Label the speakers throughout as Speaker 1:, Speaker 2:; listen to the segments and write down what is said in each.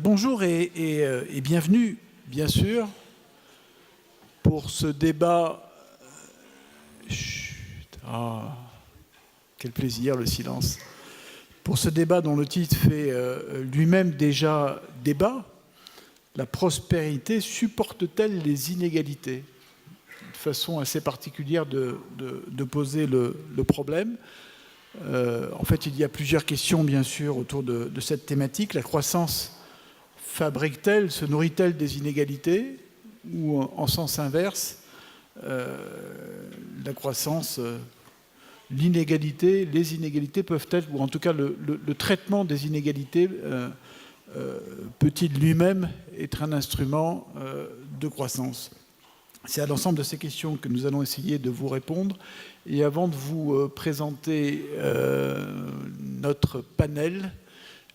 Speaker 1: Bonjour et bienvenue, bien sûr, pour ce débat. Chut, quel plaisir, le silence. Pour ce débat dont le titre fait lui-même déjà débat, la prospérité supporte-t-elle les inégalités? Une façon assez particulière de poser le problème. En fait, il y a plusieurs questions, bien sûr, autour de cette thématique. La croissance fabrique-t-elle, se nourrit-elle des inégalités? Ou en sens inverse, la croissance, l'inégalité, les inégalités peuvent-elles, ou en tout cas le traitement des inégalités, peut-il lui-même être un instrument de croissance? C'est à l'ensemble de ces questions que nous allons essayer de vous répondre. Et avant de vous présenter notre panel,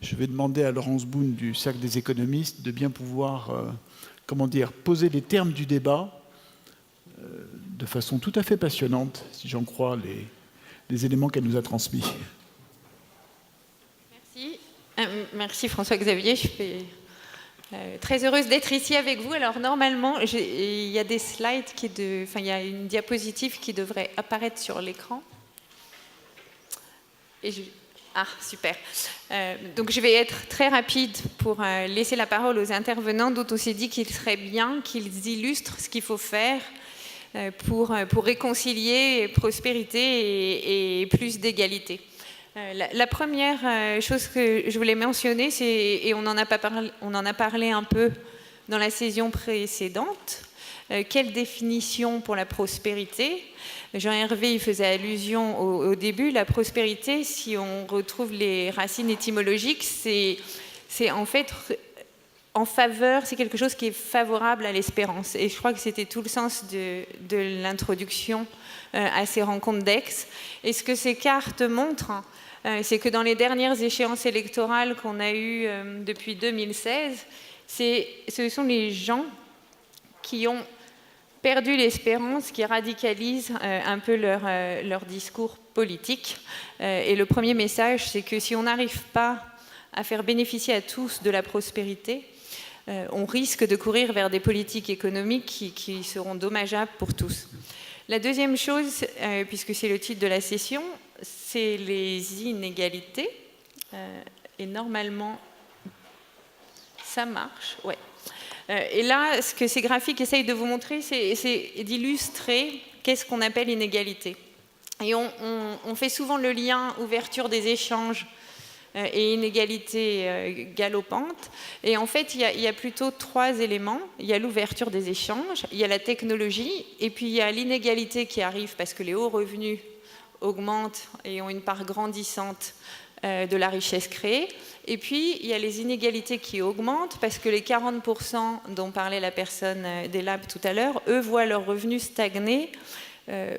Speaker 1: je vais demander à Laurence Boone du Cercle des économistes de bien pouvoir poser les termes du débat de façon tout à fait passionnante, si j'en crois les éléments qu'elle nous a transmis.
Speaker 2: Merci. Merci François-Xavier. Je suis très heureuse d'être ici avec vous. Alors normalement, il y a des slides il y a une diapositive qui devrait apparaître sur l'écran. Ah, super. Donc je vais être très rapide pour laisser la parole aux intervenants, dont on s'est dit qu'il serait bien qu'ils illustrent ce qu'il faut faire pour réconcilier prospérité et plus d'égalité. La première chose que je voulais mentionner, et on en a parlé un peu dans la session précédente, quelle définition pour la prospérité? Jean-Hervé y faisait allusion au début. La prospérité, si on retrouve les racines étymologiques, c'est en fait en faveur, c'est quelque chose qui est favorable à l'espérance. Et je crois que c'était tout le sens de l'introduction à ces rencontres d'Aix. Et ce que ces cartes montrent, c'est que dans les dernières échéances électorales qu'on a eues depuis 2016, ce sont les gens qui ont perdu l'espérance, qui radicalisent un peu leur discours politique. Et le premier message, c'est que si on n'arrive pas à faire bénéficier à tous de la prospérité, on risque de courir vers des politiques économiques qui seront dommageables pour tous. La deuxième chose, puisque c'est le titre de la session, c'est les inégalités. Et normalement, ça marche, ouais. Et là, ce que ces graphiques essayent de vous montrer, c'est d'illustrer qu'est-ce qu'on appelle inégalité. Et on fait souvent le lien ouverture des échanges et inégalité galopante. Et en fait, il y a plutôt trois éléments. Il y a l'ouverture des échanges, il y a la technologie, et puis il y a l'inégalité qui arrive parce que les hauts revenus augmentent et ont une part grandissante de la richesse créée. Et puis, il y a les inégalités qui augmentent parce que les 40% dont parlait la personne des labs tout à l'heure, eux voient leurs revenus stagner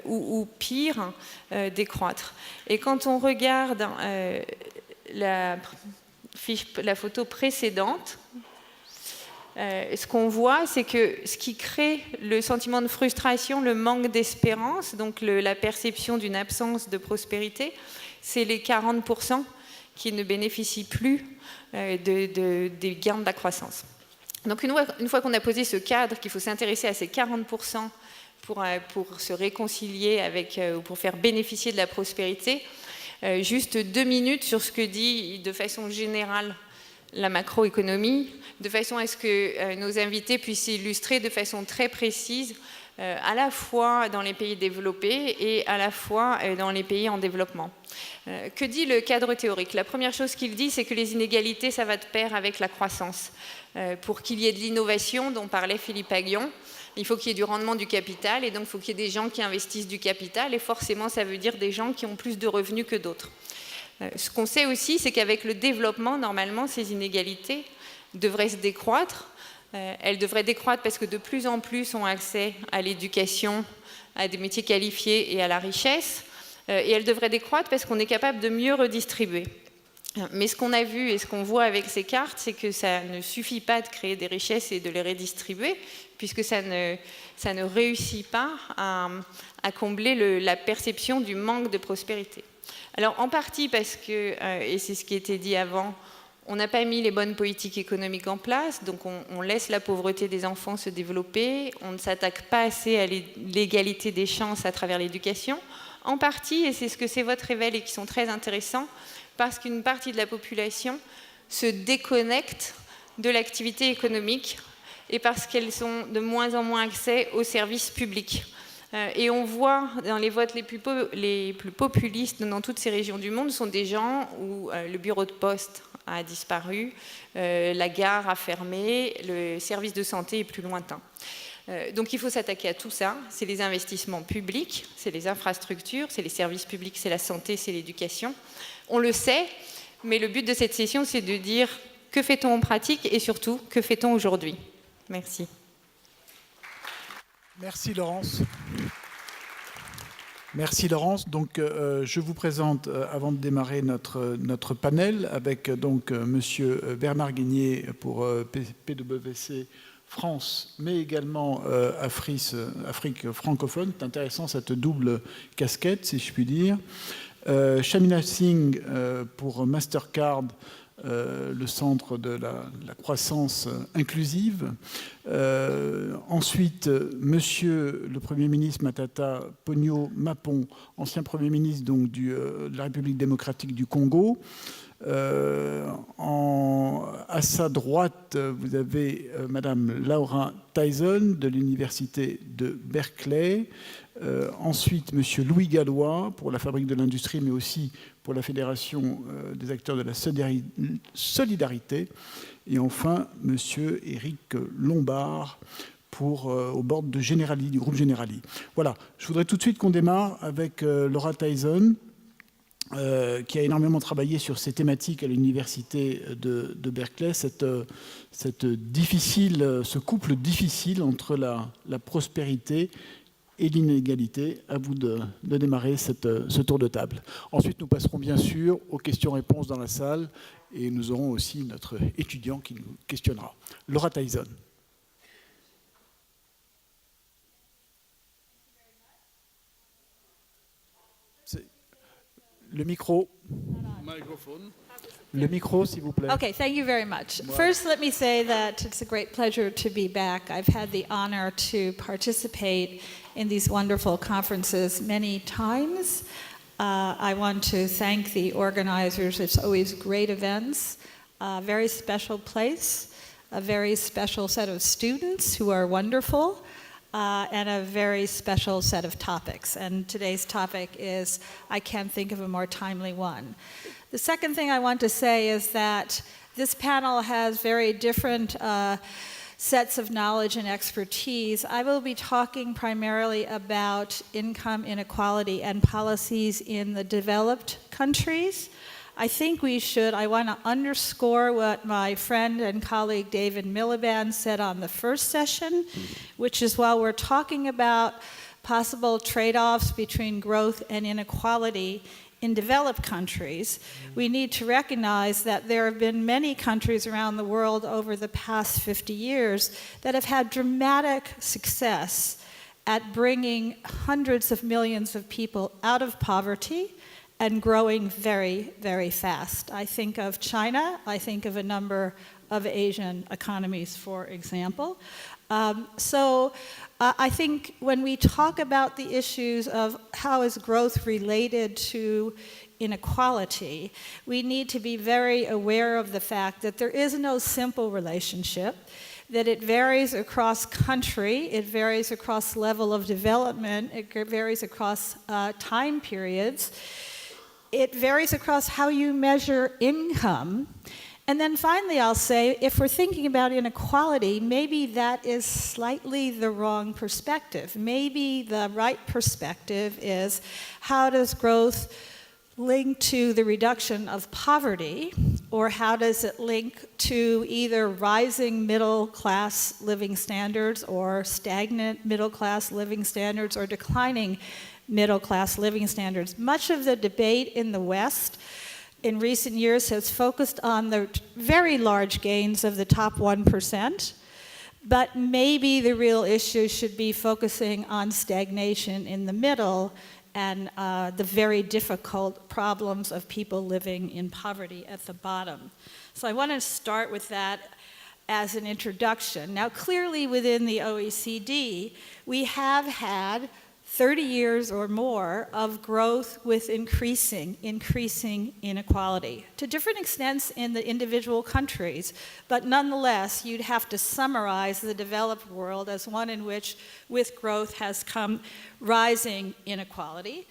Speaker 2: ou pire, décroître. Et quand on regarde la photo précédente, ce qu'on voit, c'est que ce qui crée le sentiment de frustration, le manque d'espérance, donc la perception d'une absence de prospérité, c'est les 40% qui ne bénéficient plus des gains de la croissance. Donc une fois qu'on a posé ce cadre, qu'il faut s'intéresser à ces 40% pour se réconcilier avec, ou pour faire bénéficier de la prospérité, juste 2 minutes sur ce que dit de façon générale la macroéconomie, de façon à ce que nos invités puissent illustrer de façon très précise à la fois dans les pays développés et à la fois dans les pays en développement. Que dit le cadre théorique? La première chose qu'il dit, c'est que les inégalités, ça va de pair avec la croissance. Pour qu'il y ait de l'innovation dont parlait Philippe Aghion, il faut qu'il y ait du rendement du capital, et donc il faut qu'il y ait des gens qui investissent du capital, et forcément ça veut dire des gens qui ont plus de revenus que d'autres. Ce qu'on sait aussi, c'est qu'avec le développement, normalement, ces inégalités devraient se décroître. Elles devraient décroître parce que de plus en plus ont accès à l'éducation, à des métiers qualifiés et à la richesse. Et elles devraient décroître parce qu'on est capable de mieux redistribuer. Mais ce qu'on a vu et ce qu'on voit avec ces cartes, c'est que ça ne suffit pas de créer des richesses et de les redistribuer, puisque ça ne réussit pas à combler la perception du manque de prospérité. Alors en partie parce que, et c'est ce qui était dit avant, On n'a pas mis les bonnes politiques économiques en place, donc on laisse la pauvreté des enfants se développer, on ne s'attaque pas assez à l'égalité des chances à travers l'éducation, en partie, et c'est ce que ces votes révèlent et qui sont très intéressants, parce qu'une partie de la population se déconnecte de l'activité économique et parce qu'elles ont de moins en moins accès aux services publics. Et on voit dans les votes les plus populistes dans toutes ces régions du monde, sont des gens où le bureau de poste a disparu, la gare a fermé, le service de santé est plus lointain. Donc il faut s'attaquer à tout ça, c'est les investissements publics, c'est les infrastructures, c'est les services publics, c'est la santé, c'est l'éducation. On le sait, mais le but de cette session, c'est de dire que fait-on en pratique et surtout, que fait-on aujourd'hui. Merci.
Speaker 1: Merci Laurence. Merci Laurence. Donc, je vous présente, avant de démarrer notre panel, avec donc Monsieur Bernard Guigné pour PwC France, mais également Afrique francophone. C'est intéressant cette double casquette, si je puis dire. Shamina Singh pour Mastercard, le centre de la croissance inclusive. Ensuite, Monsieur le Premier ministre Matata Ponyo Mapon, ancien Premier ministre donc, de la République démocratique du Congo. À sa droite, vous avez Madame Laura Tyson de l'Université de Berkeley. Ensuite, Monsieur Louis Gallois pour la Fabrique de l'Industrie, mais aussi pour la Fédération des acteurs de la solidarité. Et enfin, Monsieur Éric Lombard au board de Generali, du groupe Generali. Voilà, je voudrais tout de suite qu'on démarre avec Laura Tyson, qui a énormément travaillé sur ces thématiques à l'université de Berkeley, ce couple difficile entre la prospérité et l'inégalité. À vous de démarrer ce tour de table. Ensuite, nous passerons bien sûr aux questions-réponses dans la salle et nous aurons aussi notre étudiant qui nous questionnera. Laura Tyson. Le micro. Le micro, s'il vous plaît.
Speaker 3: Okay, thank you very much. First, let me say that it's a great pleasure to be back. I've had the honor to participate in these wonderful conferences many times. I want to thank the organizers. It's always great events, a very special place, a very special set of students who are wonderful, and a very special set of topics. And today's topic is, I can't think of a more timely one. The second thing I want to say is that this panel has very different sets of knowledge and expertise. I will be talking primarily about income inequality and policies in the developed countries. I want to underscore what my friend and colleague David Miliband said on the first session, which is while we're talking about possible trade-offs between growth and inequality in developed countries, we need to recognize that there have been many countries around the world over the past 50 years that have had dramatic success at bringing hundreds of millions of people out of poverty and growing very, very fast. I think of China, I think of a number of Asian economies, for example. I think when we talk about the issues of how is growth related to inequality, we need to be very aware of the fact that there is no simple relationship, that it varies across country, it varies across level of development, it varies across time periods, it varies across how you measure income. And then finally, I'll say, if we're thinking about inequality, maybe that is slightly the wrong perspective. Maybe the right perspective is, how does growth link to the reduction of poverty, or how does it link to either rising middle-class living standards, or stagnant middle-class living standards, or declining middle-class living standards? Much of the debate in the West in recent years has focused on the very large gains of the top 1%, but maybe the real issue should be focusing on stagnation in the middle and the very difficult problems of people living in poverty at the bottom. So I want to start with that as an introduction. Now, clearly within the OECD, we have had 30 years or more of growth with increasing inequality to different extents in the individual countries, but nonetheless, you'd have to summarize the developed world as one in which, with growth, has come rising inequality.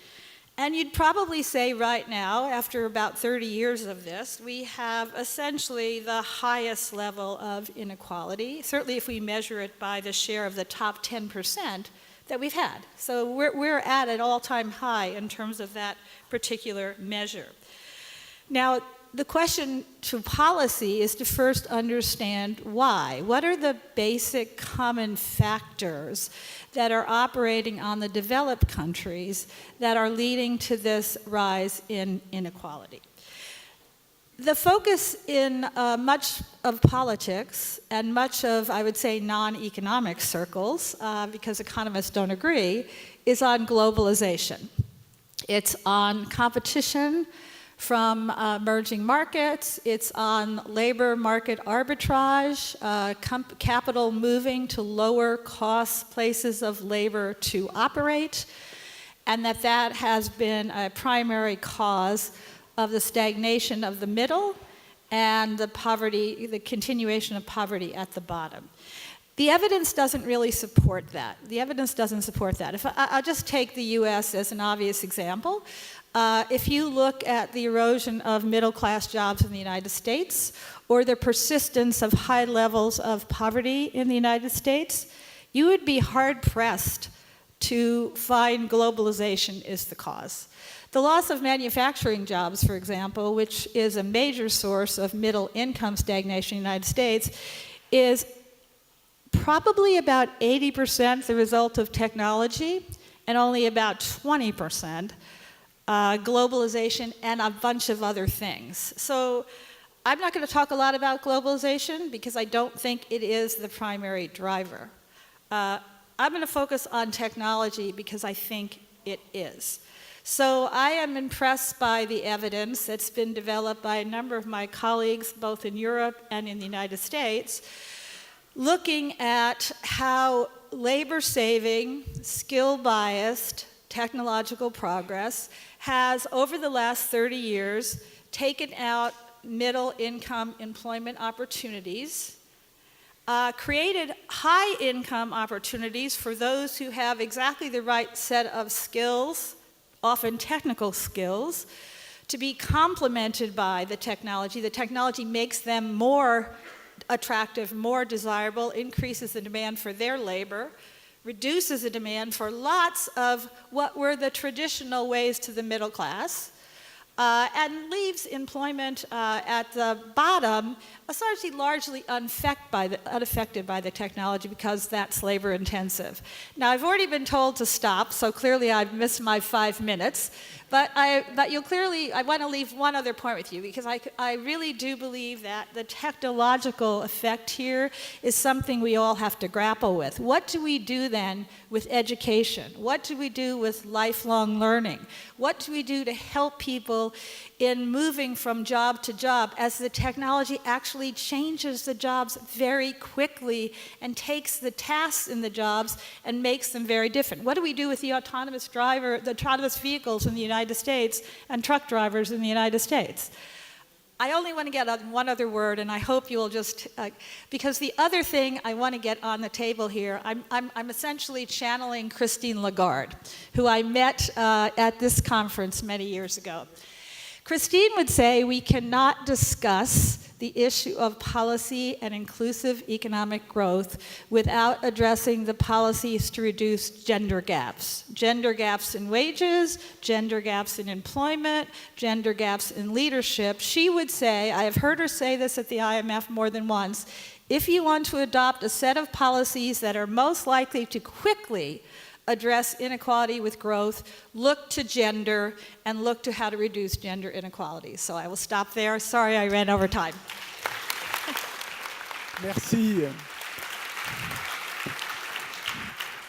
Speaker 3: And you'd probably say right now, after about 30 years of this, we have essentially the highest level of inequality, certainly if we measure it by the share of the top 10% that we've had. So we're at an all-time high in terms of that particular measure. Now, the question to policy is to first understand why. What are the basic common factors that are operating on the developed countries that are leading to this rise in inequality? The focus in much of politics and much of, I would say, non-economic circles, because economists don't agree, is on globalization. It's on competition from emerging markets. It's on labor market arbitrage, capital moving to lower cost places of labor to operate, and that has been a primary cause of the stagnation of the middle and the poverty, the continuation of poverty at the bottom. The evidence doesn't really support that. The evidence doesn't support that. I'll just take the US as an obvious example. If you look at the erosion of middle-class jobs in the United States or the persistence of high levels of poverty in the United States, you would be hard-pressed to find globalization is the cause. The loss of manufacturing jobs, for example, which is a major source of middle income stagnation in the United States, is probably about 80% the result of technology and only about 20% globalization and a bunch of other things. So I'm not going to talk a lot about globalization because I don't think it is the primary driver. I'm going to focus on technology because I think it is. So I am impressed by the evidence that's been developed by a number of my colleagues, both in Europe and in the United States, looking at how labor-saving, skill-biased technological progress has, over the last 30 years, taken out middle-income employment opportunities, created high-income opportunities for those who have exactly the right set of skills, often technical skills, to be complemented by the technology. The technology makes them more attractive, more desirable, increases the demand for their labor, reduces the demand for lots of what were the traditional ways to the middle class, and leaves employment at the bottom essentially largely unaffected by the technology because that's labor intensive. Now, I've already been told to stop, so clearly I've missed my 5 minutes. But I want to leave one other point with you because I really do believe that the technological effect here is something we all have to grapple with. What do we do then with education? What do we do with lifelong learning? What do we do to help people in moving from job to job as the technology actually changes the jobs very quickly and takes the tasks in the jobs and makes them very different? What do we do with the autonomous vehicles in the United States and truck drivers in the United States? I only want to get on one other word, and I hope you will just, because the other thing I want to get on the table here, I'm essentially channeling Christine Lagarde, who I met at this conference many years ago. Christine would say we cannot discuss the issue of policy and inclusive economic growth without addressing the policies to reduce gender gaps in wages, gender gaps in employment, gender gaps in leadership. She would say, I have heard her say this at the IMF more than once, if you want to adopt a set of policies that are most likely to quickly address inequality with growth, look to gender, and look to how to reduce gender inequality. So I will stop there. Sorry I ran over time.
Speaker 1: Merci.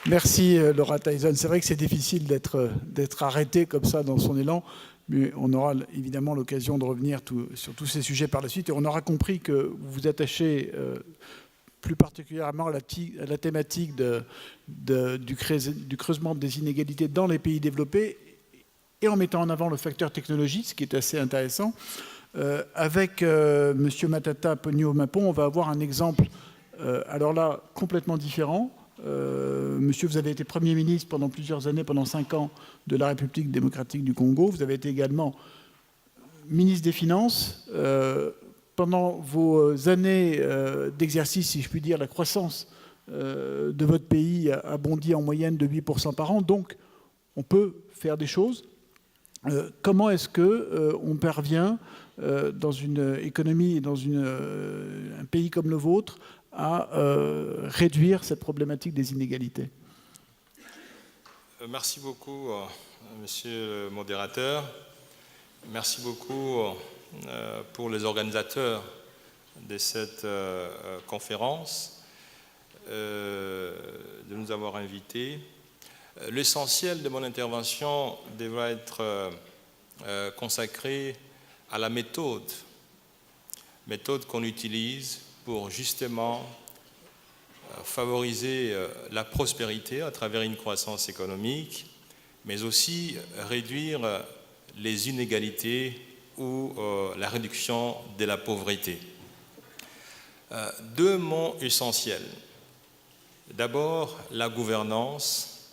Speaker 1: Merci Laura Tyson. C'est vrai que c'est difficile d'être arrêté comme ça dans son élan, mais on aura évidemment l'occasion de revenir sur tous ces sujets par la suite. Et on aura compris que vous vous attachez plus particulièrement à la thématique du creusement des inégalités dans les pays développés et en mettant en avant le facteur technologie, ce qui est assez intéressant. Avec M. Matata Ponyo-Mapon, on va avoir un exemple, alors là, complètement différent. Monsieur, vous avez été Premier ministre pendant plusieurs années, pendant 5 ans, de la République démocratique du Congo. Vous avez été également ministre des Finances. Pendant vos années d'exercice, si je puis dire, la croissance de votre pays a bondi en moyenne de 8% par an. Donc, on peut faire des choses. Comment est-ce qu'on parvient, dans une économie et dans un pays comme le vôtre, à réduire cette problématique des inégalités?
Speaker 4: Merci beaucoup, monsieur le modérateur. Merci beaucoup pour les organisateurs de cette conférence de nous avoir invités. L'essentiel de mon intervention devra être consacré à la méthode qu'on utilise pour justement favoriser la prospérité à travers une croissance économique, mais aussi réduire les inégalités ou la réduction de la pauvreté. 2 mots essentiels. D'abord, la gouvernance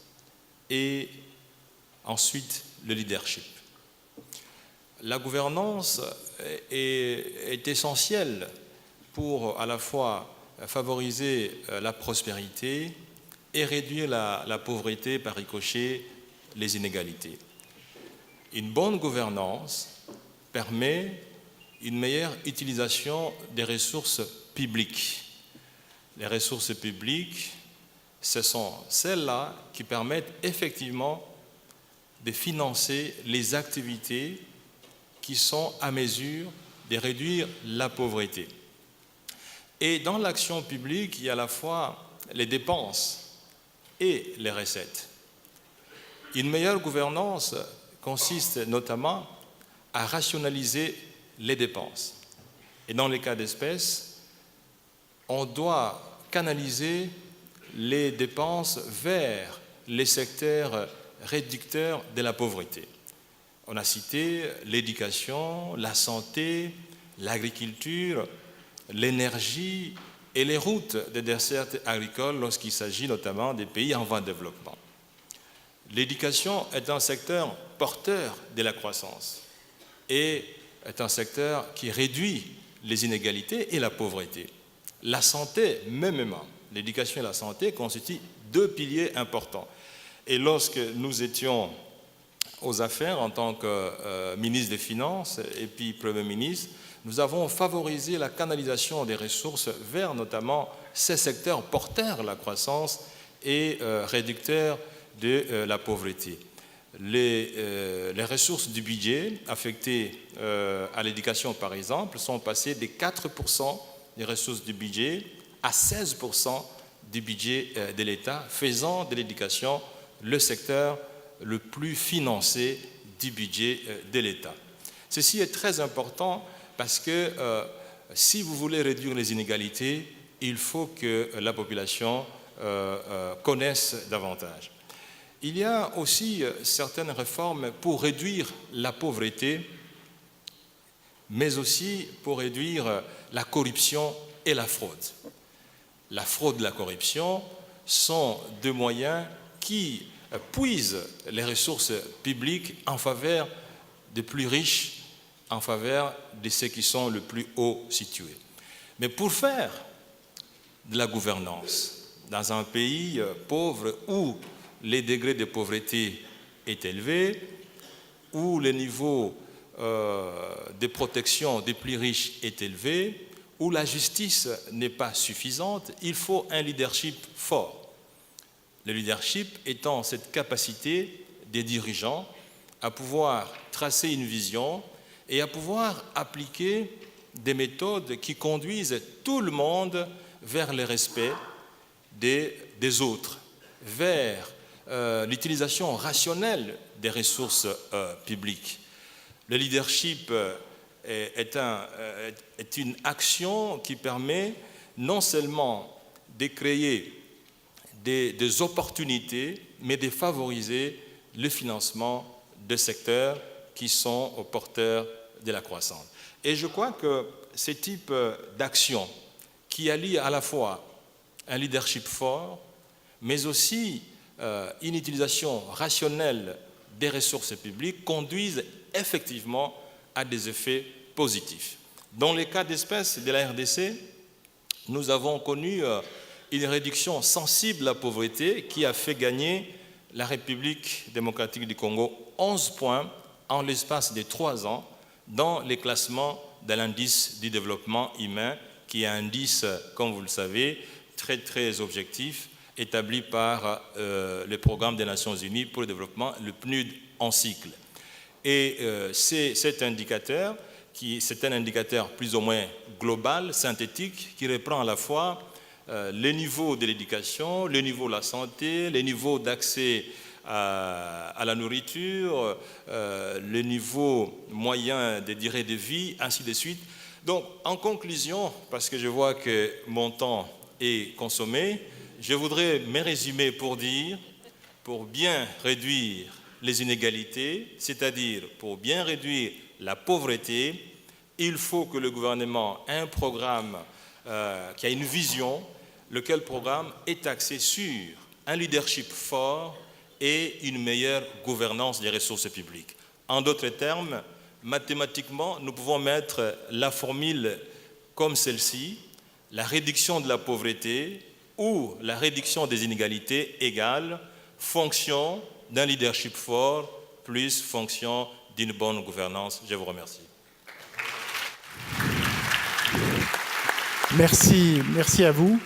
Speaker 4: et ensuite le leadership. La gouvernance est essentielle pour à la fois favoriser la prospérité et réduire la pauvreté par ricochet, les inégalités. Une bonne gouvernance permet une meilleure utilisation des ressources publiques. Les ressources publiques, ce sont celles-là qui permettent effectivement de financer les activités qui sont à mesure de réduire la pauvreté. Et dans l'action publique, il y a à la fois les dépenses et les recettes. Une meilleure gouvernance consiste notamment à rationaliser les dépenses. Et dans les cas d'espèce, on doit canaliser les dépenses vers les secteurs réducteurs de la pauvreté. On a cité l'éducation, la santé, l'agriculture, l'énergie et les routes de desserte agricole lorsqu'il s'agit notamment des pays en voie de développement. L'éducation est un secteur porteur de la croissance et est un secteur qui réduit les inégalités et la pauvreté. La santé, mêmement, l'éducation et la santé constituent 2 piliers importants. Et lorsque nous étions aux affaires en tant que ministre des Finances et puis Premier ministre, nous avons favorisé la canalisation des ressources vers notamment ces secteurs porteurs de la croissance et réducteurs de la pauvreté. Les ressources du budget affectées à l'éducation, par exemple, sont passées de 4% des ressources du budget à 16% du budget de l'État, faisant de l'éducation le secteur le plus financé du budget de l'État. Ceci est très important parce que si vous voulez réduire les inégalités, il faut que la population connaisse davantage. Il y a aussi certaines réformes pour réduire la pauvreté, mais aussi pour réduire la corruption et la fraude. La fraude et la corruption sont 2 moyens qui puisent les ressources publiques en faveur des plus riches, en faveur de ceux qui sont le plus haut situés. Mais pour faire de la gouvernance dans un pays pauvre où les degrés de pauvreté est élevé, où le niveau de protection des plus riches est élevé, où la justice n'est pas suffisante, il faut un leadership fort. Le leadership étant cette capacité des dirigeants à pouvoir tracer une vision et à pouvoir appliquer des méthodes qui conduisent tout le monde vers le respect des autres, vers l'utilisation rationnelle des ressources publiques. Le leadership est une action qui permet non seulement de créer des opportunités, mais de favoriser le financement de secteurs qui sont aux porteurs de la croissance. Et je crois que ce type d'action qui allie à la fois un leadership fort, mais aussi une utilisation rationnelle des ressources publiques conduisent effectivement à des effets positifs. Dans le cas d'espèce de la RDC, nous avons connu une réduction sensible de la pauvreté qui a fait gagner la République démocratique du Congo 11 points en l'espace de 3 ans dans les classements de l'indice du développement humain, qui est un indice, comme vous le savez, très très objectif, établi par le programme des Nations Unies pour le développement, le PNUD en cycle. Et cet indicateur, c'est un indicateur plus ou moins global, synthétique, qui reprend à la fois le niveau de l'éducation, le niveau de la santé, le niveau d'accès à la nourriture, le niveau moyen de durée de vie, ainsi de suite. Donc, en conclusion, parce que je vois que mon temps est consommé, je voudrais me résumer pour dire, pour bien réduire les inégalités, c'est-à-dire pour bien réduire la pauvreté, il faut que le gouvernement ait un programme qui a une vision, lequel programme est axé sur un leadership fort et une meilleure gouvernance des ressources publiques. En d'autres termes, mathématiquement, nous pouvons mettre la formule comme celle-ci: la réduction de la pauvreté ou la réduction des inégalités égale fonction d'un leadership fort plus fonction d'une bonne gouvernance. Je vous remercie.
Speaker 1: Merci à vous.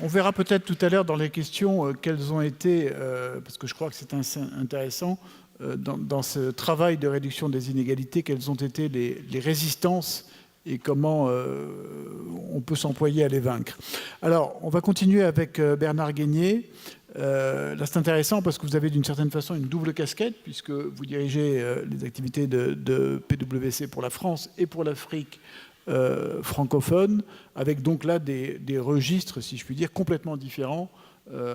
Speaker 1: On verra peut-être tout à l'heure dans les questions quelles ont été, parce que je crois que c'est intéressant, dans ce travail de réduction des inégalités, quelles ont été les résistances et comment on peut s'employer à les vaincre. Alors, on va continuer avec Bernard Guénier. Là, c'est intéressant parce que vous avez d'une certaine façon une double casquette, puisque vous dirigez les activités de PwC pour la France et pour l'Afrique francophone, avec donc là des registres, si je puis dire, complètement différents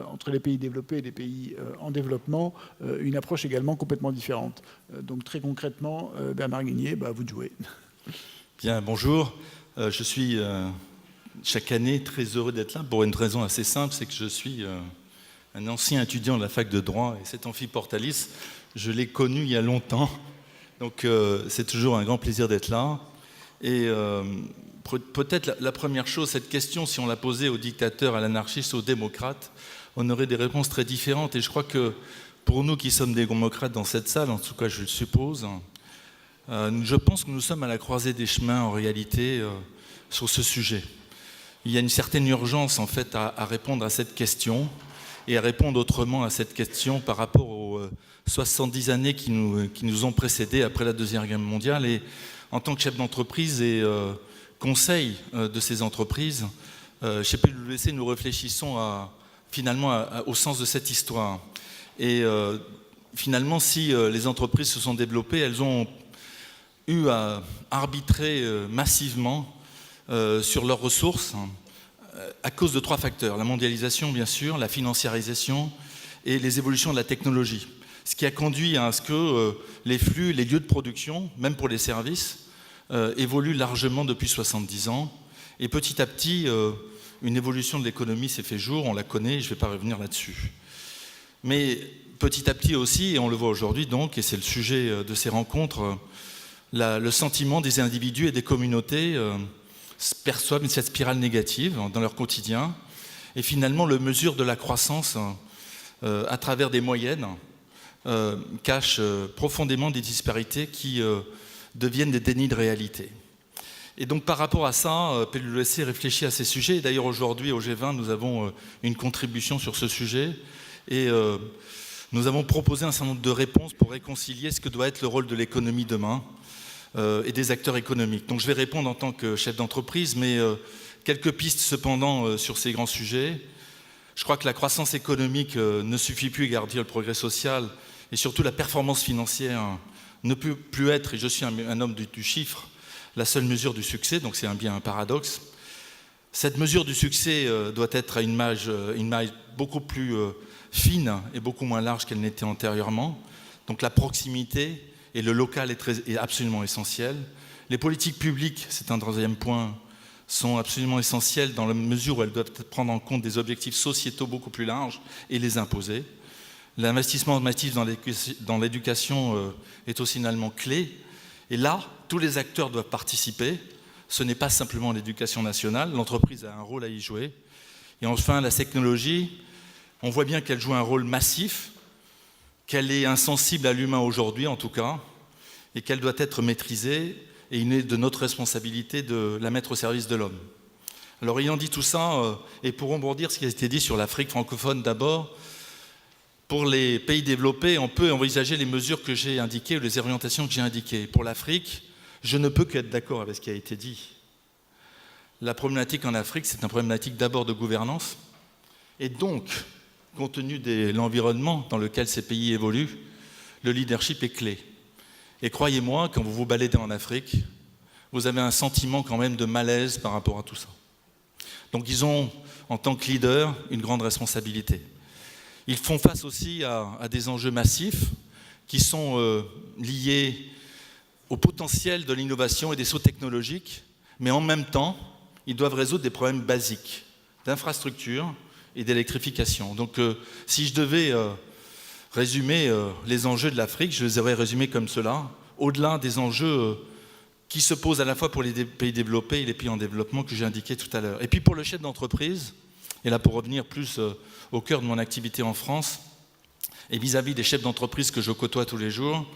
Speaker 1: entre les pays développés et les pays en développement, une approche également complètement différente. Donc très concrètement, Bernard Guénier, à vous de jouer.
Speaker 5: Bien, bonjour. Je suis chaque année très heureux d'être là pour une raison assez simple, c'est que je suis un ancien étudiant de la fac de droit et cet amphiportalis, je l'ai connu il y a longtemps. Donc c'est toujours un grand plaisir d'être là. Et peut-être la première chose, cette question, si on la posait aux dictateurs, à l'anarchiste, aux démocrates, on aurait des réponses très différentes. Et je crois que pour nous qui sommes des démocrates dans cette salle, en tout cas je le suppose, je pense que nous sommes à la croisée des chemins en réalité sur ce sujet. Il y a une certaine urgence en fait à répondre à cette question et à répondre autrement à cette question par rapport aux 70 années qui nous ont précédés après la Deuxième Guerre mondiale. Et en tant que chef d'entreprise et conseil de ces entreprises, chez PwC, nous réfléchissons finalement au sens de cette histoire. Et finalement, si les entreprises se sont développées, elles ont eu à arbitrer massivement sur leurs ressources à cause de 3 facteurs. La mondialisation, bien sûr, la financiarisation et les évolutions de la technologie. Ce qui a conduit à ce que les flux, les lieux de production, même pour les services, évoluent largement depuis 70 ans. Et petit à petit, une évolution de l'économie s'est fait jour, on la connaît, je ne vais pas revenir là-dessus. Mais petit à petit aussi, et on le voit aujourd'hui donc, et c'est le sujet de ces rencontres, le sentiment des individus et des communautés perçoivent cette spirale négative dans leur quotidien. Et finalement, le mesure de la croissance à travers des moyennes cache profondément des disparités qui deviennent des dénis de réalité. Et donc par rapport à ça, PwC réfléchit à ces sujets. D'ailleurs aujourd'hui au G20, nous avons une contribution sur ce sujet et nous avons proposé un certain nombre de réponses pour réconcilier ce que doit être le rôle de l'économie demain et des acteurs économiques. Donc je vais répondre en tant que chef d'entreprise, mais quelques pistes cependant sur ces grands sujets. Je crois que la croissance économique ne suffit plus à garantir le progrès social et surtout la performance financière ne peut plus être, et je suis un homme du chiffre, la seule mesure du succès, donc c'est bien un paradoxe. Cette mesure du succès doit être à une maille beaucoup plus fine et beaucoup moins large qu'elle n'était antérieurement. Donc la proximité et le local est absolument essentiel. Les politiques publiques, c'est un troisième point, sont absolument essentielles dans la mesure où elles doivent prendre en compte des objectifs sociétaux beaucoup plus larges et les imposer. L'investissement massif dans l'éducation est aussi finalement clé. Et là, tous les acteurs doivent participer. Ce n'est pas simplement l'éducation nationale, l'entreprise a un rôle à y jouer. Et enfin, la technologie, on voit bien qu'elle joue un rôle massif, qu'elle est insensible à l'humain aujourd'hui en tout cas, et qu'elle doit être maîtrisée, et il est de notre responsabilité de la mettre au service de l'homme. Alors ayant dit tout ça, et pour rebondir ce qui a été dit sur l'Afrique francophone d'abord, pour les pays développés, on peut envisager les mesures que j'ai indiquées ou les orientations que j'ai indiquées. Pour l'Afrique, je ne peux qu'être d'accord avec ce qui a été dit. La problématique en Afrique, c'est une problématique d'abord de gouvernance, et donc, compte tenu de l'environnement dans lequel ces pays évoluent, le leadership est clé. Et croyez-moi, quand vous vous baladez en Afrique, vous avez un sentiment quand même de malaise par rapport à tout ça. Donc ils ont, en tant que leaders, une grande responsabilité. Ils font face aussi à des enjeux massifs qui sont liés au potentiel de l'innovation et des sauts technologiques, mais en même temps, ils doivent résoudre des problèmes basiques d'infrastructure et d'électrification. Donc si je devais résumer les enjeux de l'Afrique, je les aurais résumés comme cela, au-delà des enjeux qui se posent à la fois pour les pays développés et les pays en développement que j'ai indiqués tout à l'heure. Et puis pour le chef d'entreprise, et là pour revenir plus au cœur de mon activité en France, et vis-à-vis des chefs d'entreprise que je côtoie tous les jours,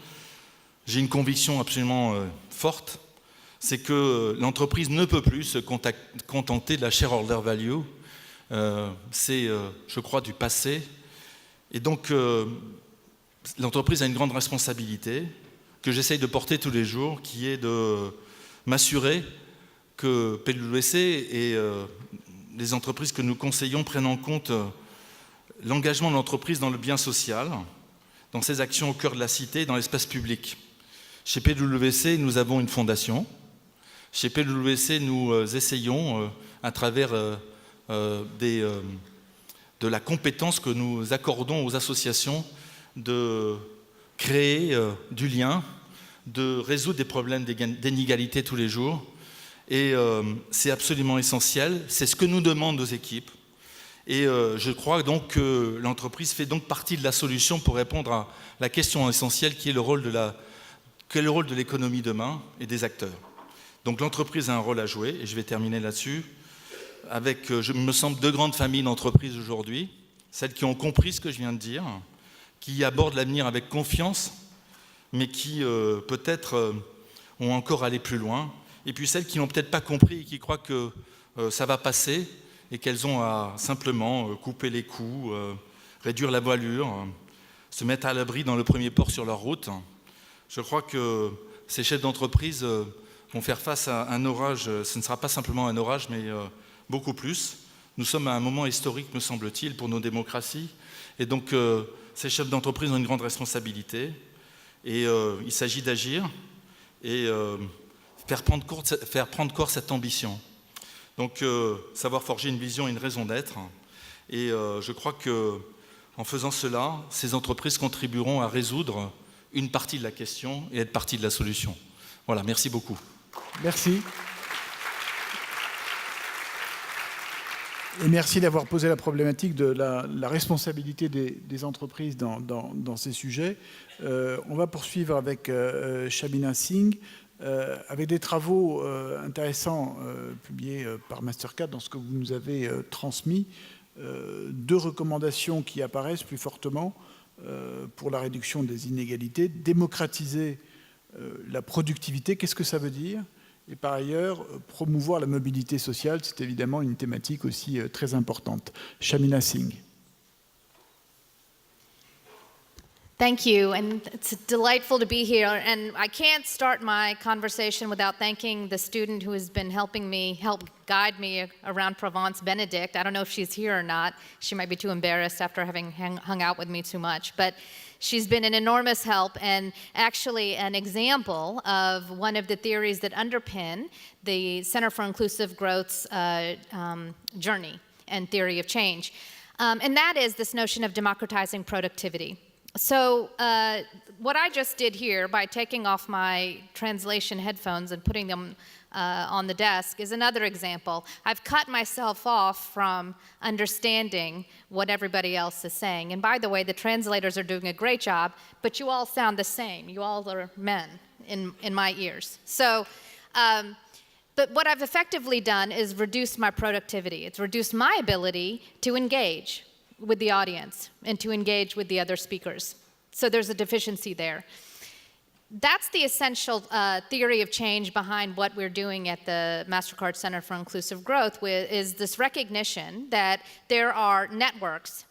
Speaker 5: j'ai une conviction absolument forte, c'est que l'entreprise ne peut plus se contenter de la shareholder value. C'est, je crois, du passé. Et donc, l'entreprise a une grande responsabilité que j'essaye de porter tous les jours, qui est de m'assurer que PwC et les entreprises que nous conseillons prennent en compte l'engagement de l'entreprise dans le bien social, dans ses actions au cœur de la cité, dans l'espace public. Chez PwC, nous avons une fondation. Chez PwC, nous essayons, à travers de la compétence que nous accordons aux associations, de créer du lien, de résoudre des problèmes d'inégalité tous les jours. Et c'est absolument essentiel. C'est ce que nous demandent nos équipes. Et je crois donc que l'entreprise fait donc partie de la solution pour répondre à la question essentielle qui est quel est le rôle de l'économie demain et des acteurs. Donc l'entreprise a un rôle à jouer, et je vais terminer là-dessus, avec, il me semble, deux grandes familles d'entreprises aujourd'hui, celles qui ont compris ce que je viens de dire, qui abordent l'avenir avec confiance, mais qui peut-être ont encore à aller plus loin, et puis celles qui n'ont peut-être pas compris et qui croient que ça va passer, et qu'elles ont à simplement couper les coûts, réduire la voilure, se mettre à l'abri dans le premier port sur leur route. Je crois que ces chefs d'entreprise vont faire face à un orage. Ce ne sera pas simplement un orage, mais beaucoup plus. Nous sommes à un moment historique, me semble-t-il, pour nos démocraties. Et donc, ces chefs d'entreprise ont une grande responsabilité. Et il s'agit d'agir et faire prendre corps cette ambition. Donc, savoir forger une vision et une raison d'être. Et je crois qu'en faisant cela, ces entreprises contribueront à résoudre une partie de la question et être partie de la solution. Voilà, merci beaucoup.
Speaker 1: Merci. Et merci d'avoir posé la problématique de la responsabilité des entreprises dans ces sujets. On va poursuivre avec Shabina Singh, avec des travaux intéressants publiés par Mastercard dans ce que vous nous avez transmis. Deux recommandations qui apparaissent plus fortement pour la réduction des inégalités. Démocratiser la productivité, qu'est-ce que ça veut dire ? Et par ailleurs, promouvoir la mobilité sociale, c'est évidemment une thématique aussi très importante. Shabina Singh.
Speaker 6: Thank you, and it's delightful to be here. And I can't start my conversation without thanking the student who has been help guide me around Provence, Benedict. I don't know if she's here or not. She might be too embarrassed after having hung out with me too much. But she's been an enormous help and actually an example of one of the theories that underpin the Center for Inclusive Growth's journey and theory of change. And that is this notion of democratizing productivity. So what I just did here by taking off my translation headphones and putting them on the desk is another example. I've cut myself off from understanding what everybody else is saying. And by the way, the translators are doing a great job, but you all sound the same. You all are men in my ears. So, but what I've effectively done is reduce my productivity. It's reduced my ability to engage with the audience and to engage with the other speakers. So there's a deficiency there. That's the essential theory of change behind what we're doing at the MasterCard Center for Inclusive Growth, is this recognition that there are networks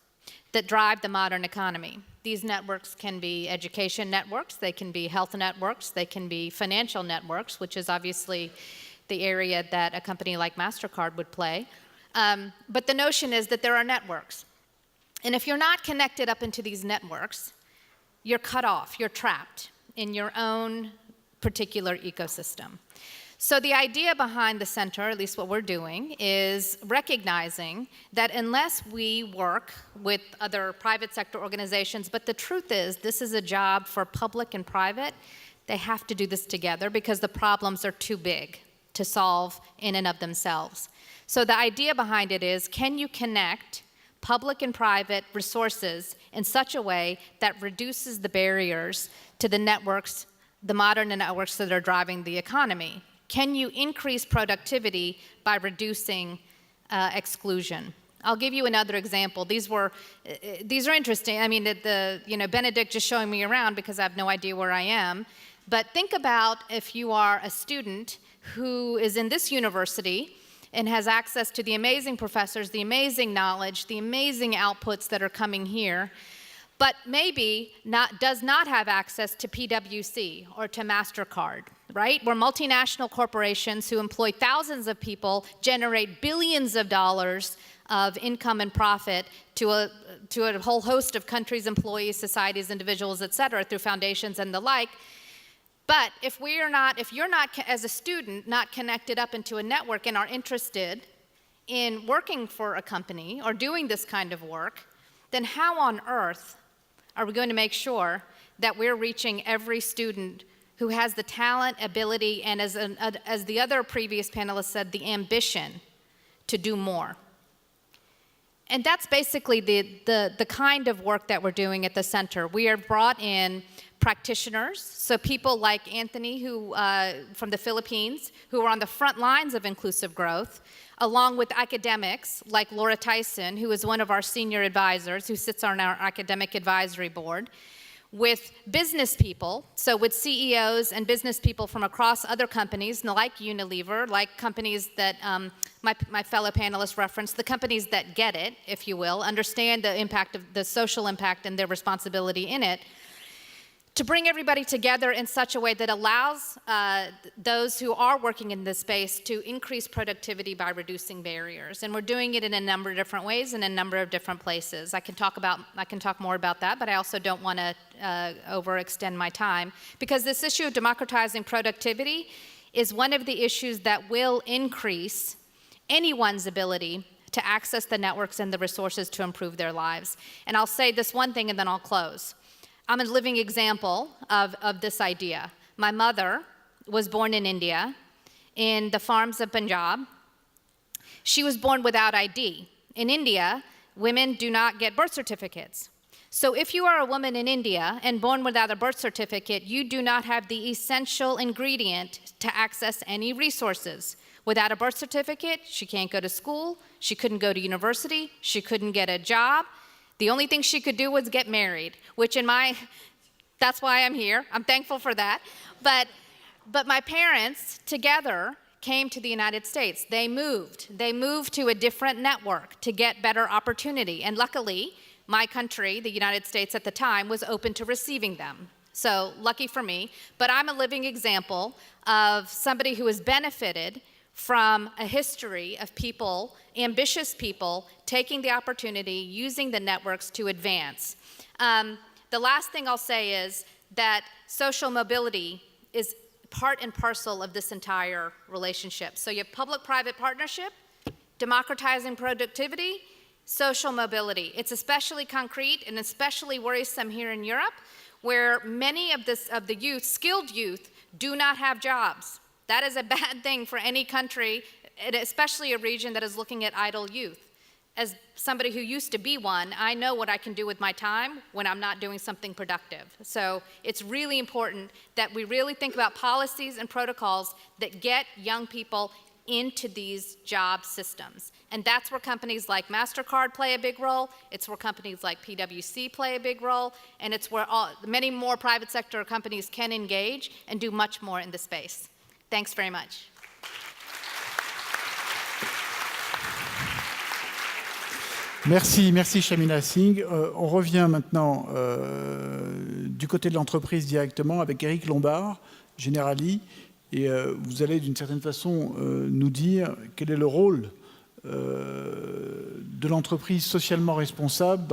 Speaker 6: that drive the modern economy. These networks can be education networks, they can be health networks, they can be financial networks, which is obviously the area that a company like MasterCard would play. But the notion is that there are networks. And if you're not connected up into these networks, you're cut off, you're trapped in your own particular ecosystem. So the idea behind the center, at least what we're doing, is recognizing that unless we work with other private sector organizations, but the truth is this is a job for public and private, they have to do this together because the problems are too big to solve in and of themselves. So the idea behind it is, can you connect public and private resources in such a way that reduces the barriers to the networks, the modern networks that are driving the economy? Can you increase productivity by reducing exclusion? I'll give you another example. These are interesting. I mean, Benedict just showing me around because I have no idea where I am. But think about if you are a student who is in this university and has access to the amazing professors, the amazing knowledge, the amazing outputs that are coming here, but maybe does not have access to PwC or to MasterCard, right? Where multinational corporations who employ thousands of people generate billions of dollars of income and profit to a whole host of countries, employees, societies, individuals, et cetera, through foundations and the like. But if you're not, as a student, not connected up into a network and are interested in working for a company or doing this kind of work, then how on earth are we going to make sure that we're reaching every student who has the talent, ability, and as the other previous panelists said, the ambition to do more? And that's basically the kind of work that we're doing at the center. We are brought in practitioners, so people like Anthony, who from the Philippines, who are on the front lines of inclusive growth, along with academics like Laura Tyson, who is one of our senior advisors, who sits on our academic advisory board, with business people, so with CEOs and business people from across other companies, like Unilever, like companies that my fellow panelists referenced, the companies that get it, if you will, understand the impact of the social impact and their responsibility in it, to bring everybody together in such a way that allows those who are working in this space to increase productivity by reducing barriers. And we're doing it in a number of different ways in a number of different places. I can talk more about that, but I also don't want to overextend my time, because this issue of democratizing productivity is one of the issues that will increase anyone's ability to access the networks and the resources to improve their lives. And I'll say this one thing and then I'll close. I'm a living example of this idea. My mother was born in India, in the farms of Punjab. She was born without ID. In India, women do not get birth certificates. So if you are a woman in India and born without a birth certificate, you do not have the essential ingredient to access any resources. Without a birth certificate, she can't go to school, she couldn't go to university, she couldn't get a job. The only thing she could do was get married, which that's why I'm here. I'm thankful for that. But my parents together came to the United States. They moved to a different network to get better opportunity. And luckily, my country, the United States at the time, was open to receiving them. So lucky for me, but I'm a living example of somebody who has benefited from a history of people, ambitious people, taking the opportunity, using the networks to advance. The last thing I'll say is that social mobility is part and parcel of this entire relationship. So you have public-private partnership, democratizing productivity, social mobility. It's especially concrete and especially worrisome here in Europe, where many of the youth, skilled youth, do not have jobs. That is a bad thing for any country, and especially a region that is looking at idle youth. As somebody who used to be one, I know what I can do with my time when I'm not doing something productive. So it's really important that we really think about policies and protocols that get young people into these job systems. And that's where companies like MasterCard play a big role. It's where companies like PwC play a big role. And it's where many more private sector companies can engage and do much more in the space. Thanks very much.
Speaker 1: Merci Shamina Singh. On revient maintenant du côté de l'entreprise directement avec Eric Lombard, Generali. Et vous allez d'une certaine façon nous dire quel est le rôle de l'entreprise socialement responsable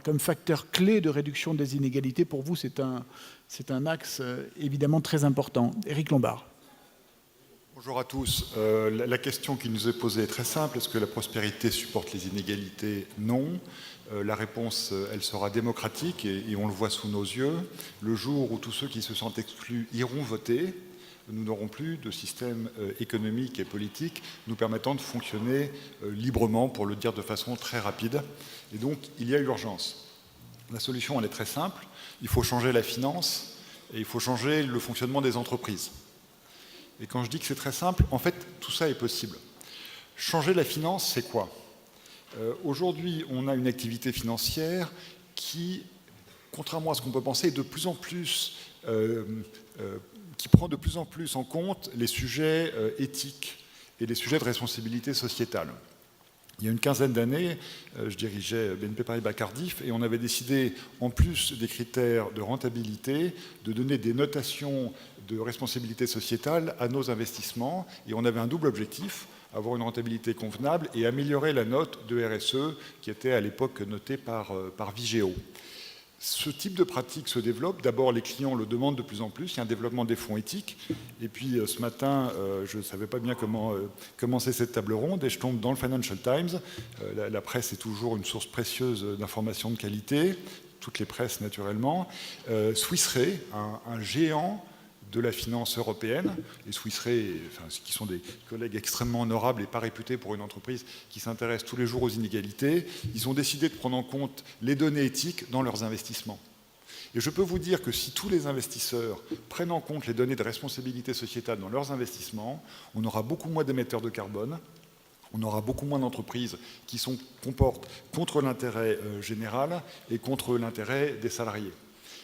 Speaker 1: comme facteur clé de réduction des inégalités. Pour vous, c'est un axe évidemment très important. Eric Lombard.
Speaker 7: Bonjour à tous. La question qui nous est posée est très simple. Est-ce que la prospérité supporte les inégalités? Non. La réponse, elle sera démocratique et on le voit sous nos yeux. Le jour où tous ceux qui se sentent exclus iront voter, nous n'aurons plus de système économique et politique nous permettant de fonctionner librement, pour le dire de façon très rapide. Et donc, il y a urgence. La solution, elle est très simple. Il faut changer la finance et il faut changer le fonctionnement des entreprises. Et quand je dis que c'est très simple, en fait, tout ça est possible. Changer la finance, c'est quoi? Aujourd'hui, on a une activité financière qui, contrairement à ce qu'on peut penser, est de plus en plus, qui prend de plus en plus en compte les sujets éthiques et les sujets de responsabilité sociétale. Il y a une quinzaine d'années, je dirigeais BNP Paribas Cardiff et on avait décidé, en plus des critères de rentabilité, de donner des notations de responsabilité sociétale à nos investissements. Et on avait un double objectif, avoir une rentabilité convenable et améliorer la note de RSE qui était à l'époque notée par Vigeo. Ce type de pratique se développe. D'abord, les clients le demandent de plus en plus. Il y a un développement des fonds éthiques. Et puis, ce matin, je ne savais pas bien comment commencer cette table ronde et je tombe dans le Financial Times. La presse est toujours une source précieuse d'informations de qualité. Toutes les presses, naturellement. Swiss Re, un géant de la finance européenne, et Swiss Re, qui sont des collègues extrêmement honorables et pas réputés pour une entreprise qui s'intéresse tous les jours aux inégalités, ils ont décidé de prendre en compte les données éthiques dans leurs investissements. Et je peux vous dire que si tous les investisseurs prennent en compte les données de responsabilité sociétale dans leurs investissements, on aura beaucoup moins d'émetteurs de carbone, on aura beaucoup moins d'entreprises qui se comportent contre l'intérêt général et contre l'intérêt des salariés.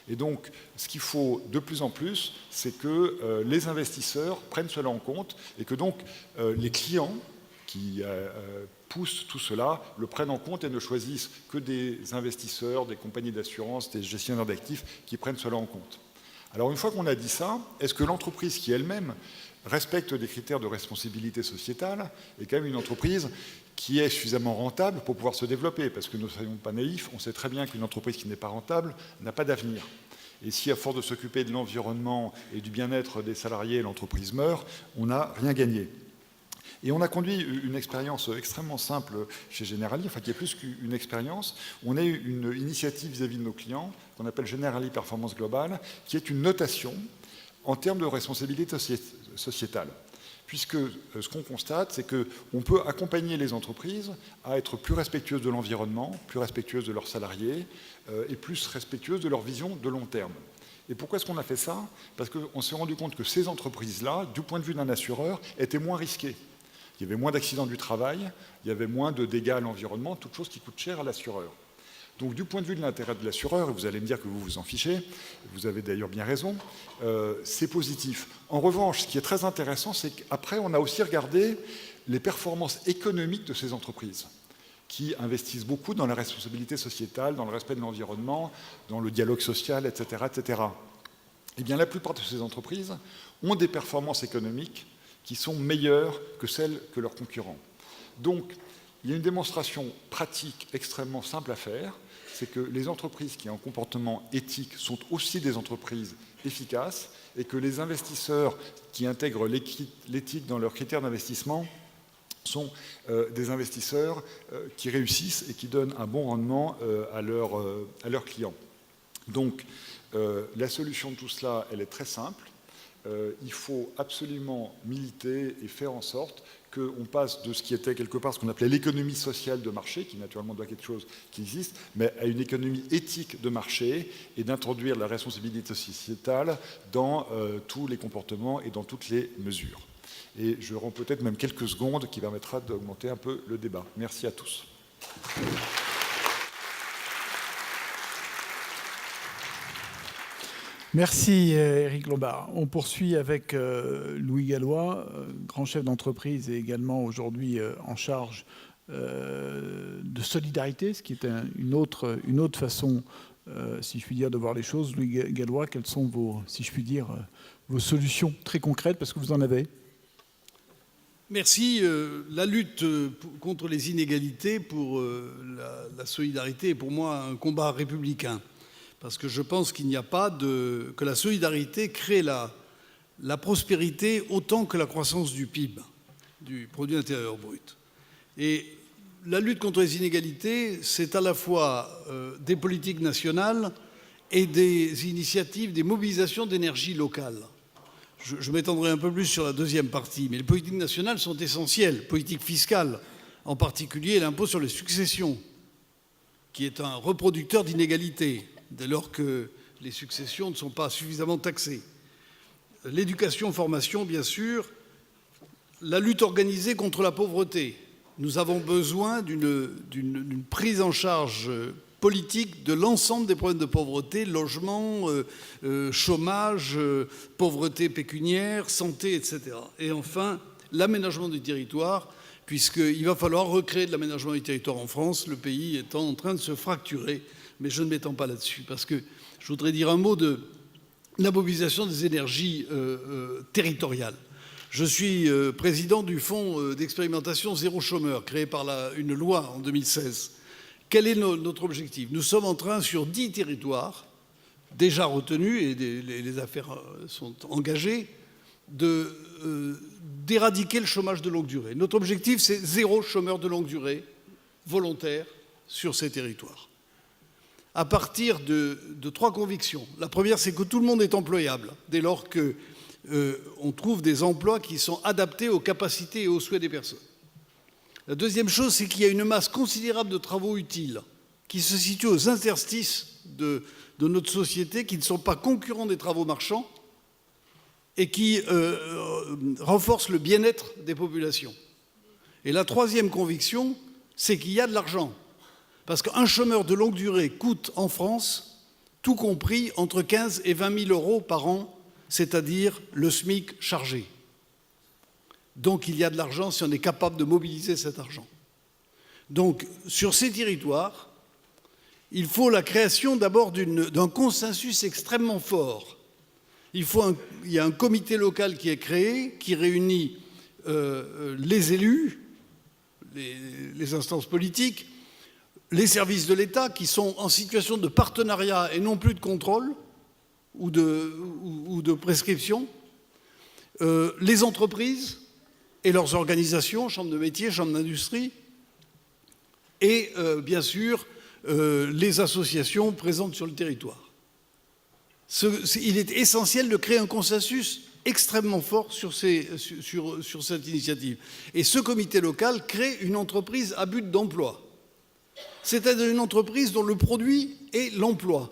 Speaker 7: Et donc, ce qu'il faut de plus en plus, c'est que les investisseurs prennent cela en compte et que donc les clients qui poussent tout cela le prennent en compte et ne choisissent que des investisseurs, des compagnies d'assurance, des gestionnaires d'actifs qui prennent cela en compte. Alors, une fois qu'on a dit ça, est-ce que l'entreprise qui elle-même respecte des critères de responsabilité sociétale est quand même une entreprise qui est suffisamment rentable pour pouvoir se développer? Parce que ne soyons pas naïfs, on sait très bien qu'une entreprise qui n'est pas rentable n'a pas d'avenir. Et si, à force de s'occuper de l'environnement et du bien-être des salariés, l'entreprise meurt, on n'a rien gagné. Et on a conduit une expérience extrêmement simple chez Generali, enfin qui est plus qu'une expérience. On a eu une initiative vis-à-vis de nos clients qu'on appelle Generali Performance Global, qui est une notation en termes de responsabilité sociétale. Puisque ce qu'on constate, c'est qu'on peut accompagner les entreprises à être plus respectueuses de l'environnement, plus respectueuses de leurs salariés et plus respectueuses de leur vision de long terme. Et pourquoi est-ce qu'on a fait ça? Parce qu'on s'est rendu compte que ces entreprises-là, du point de vue d'un assureur, étaient moins risquées. Il y avait moins d'accidents du travail, il y avait moins de dégâts à l'environnement, toutes choses qui coûtent cher à l'assureur. Donc du point de vue de l'intérêt de l'assureur, et vous allez me dire que vous vous en fichez, vous avez d'ailleurs bien raison, c'est positif. En revanche, ce qui est très intéressant, c'est qu'après, on a aussi regardé les performances économiques de ces entreprises, qui investissent beaucoup dans la responsabilité sociétale, dans le respect de l'environnement, dans le dialogue social, etc., etc. Eh bien, la plupart de ces entreprises ont des performances économiques qui sont meilleures que celles que leurs concurrents. Donc, il y a une démonstration pratique extrêmement simple à faire, c'est que les entreprises qui ont un comportement éthique sont aussi des entreprises efficaces et que les investisseurs qui intègrent l'éthique dans leurs critères d'investissement sont des investisseurs qui réussissent et qui donnent un bon rendement à leurs clients. Donc, la solution de tout cela, elle est très simple. Il faut absolument militer et faire en sorte qu'on passe de ce qui était quelque part ce qu'on appelait l'économie sociale de marché, qui naturellement doit être quelque chose qui existe, mais à une économie éthique de marché et d'introduire la responsabilité sociétale dans tous les comportements et dans toutes les mesures. Et je rends peut-être même quelques secondes qui permettra d'augmenter un peu le débat. Merci à tous.
Speaker 1: Merci Éric Lombard. On poursuit avec Louis Gallois, grand chef d'entreprise et également aujourd'hui en charge de solidarité, ce qui est une autre façon, si je puis dire, de voir les choses. Louis Gallois, quelles sont si je puis dire, vos solutions très concrètes, parce que vous en avez?
Speaker 8: Merci. La lutte contre les inégalités, pour la solidarité, est pour moi un combat républicain. Parce que je pense qu'il n'y a pas que la solidarité crée la prospérité autant que la croissance du PIB, du produit intérieur brut. Et la lutte contre les inégalités, c'est à la fois des politiques nationales et des initiatives, des mobilisations d'énergie locale. Je m'étendrai un peu plus sur la deuxième partie, mais les politiques nationales sont essentielles. Politique fiscale, en particulier l'impôt sur les successions, qui est un reproducteur d'inégalités, dès lors que les successions ne sont pas suffisamment taxées. L'éducation, formation, bien sûr. La lutte organisée contre la pauvreté. Nous avons besoin d'une prise en charge politique de l'ensemble des problèmes de pauvreté, logement, chômage, pauvreté pécuniaire, santé, etc. Et enfin, l'aménagement du territoire, puisqu'il va falloir recréer de l'aménagement du territoire en France, le pays étant en train de se fracturer. Mais je ne m'étends pas là-dessus, parce que je voudrais dire un mot de la mobilisation des énergies territoriales. Je suis président du fonds d'expérimentation zéro chômeur, créé par une loi en 2016. Quel est notre objectif? Nous sommes en train, sur 10 territoires, déjà retenus, et les affaires sont engagées, d'éradiquer le chômage de longue durée. Notre objectif, c'est 0 chômeur de longue durée volontaire sur ces territoires. À partir de 3 convictions. La première, c'est que tout le monde est employable, dès lors qu'on trouve des emplois qui sont adaptés aux capacités et aux souhaits des personnes. La deuxième chose, c'est qu'il y a une masse considérable de travaux utiles qui se situent aux interstices de notre société, qui ne sont pas concurrents des travaux marchands et qui renforcent le bien-être des populations. Et la troisième conviction, c'est qu'il y a de l'argent. Parce qu'un chômeur de longue durée coûte en France, tout compris, entre 15 et 20 000 euros par an, c'est-à-dire le SMIC chargé. Donc il y a de l'argent si on est capable de mobiliser cet argent. Donc sur ces territoires, il faut la création d'abord d'un consensus extrêmement fort. Il y a un comité local qui est créé, qui réunit les élus, les instances politiques, les services de l'État qui sont en situation de partenariat et non plus de contrôle ou de prescription, les entreprises et leurs organisations, chambres de métiers, chambres d'industrie, et bien sûr les associations présentes sur le territoire. Il est essentiel de créer un consensus extrêmement fort sur cette initiative. Et ce comité local crée une entreprise à but d'emploi. C'est-à-dire une entreprise dont le produit est l'emploi.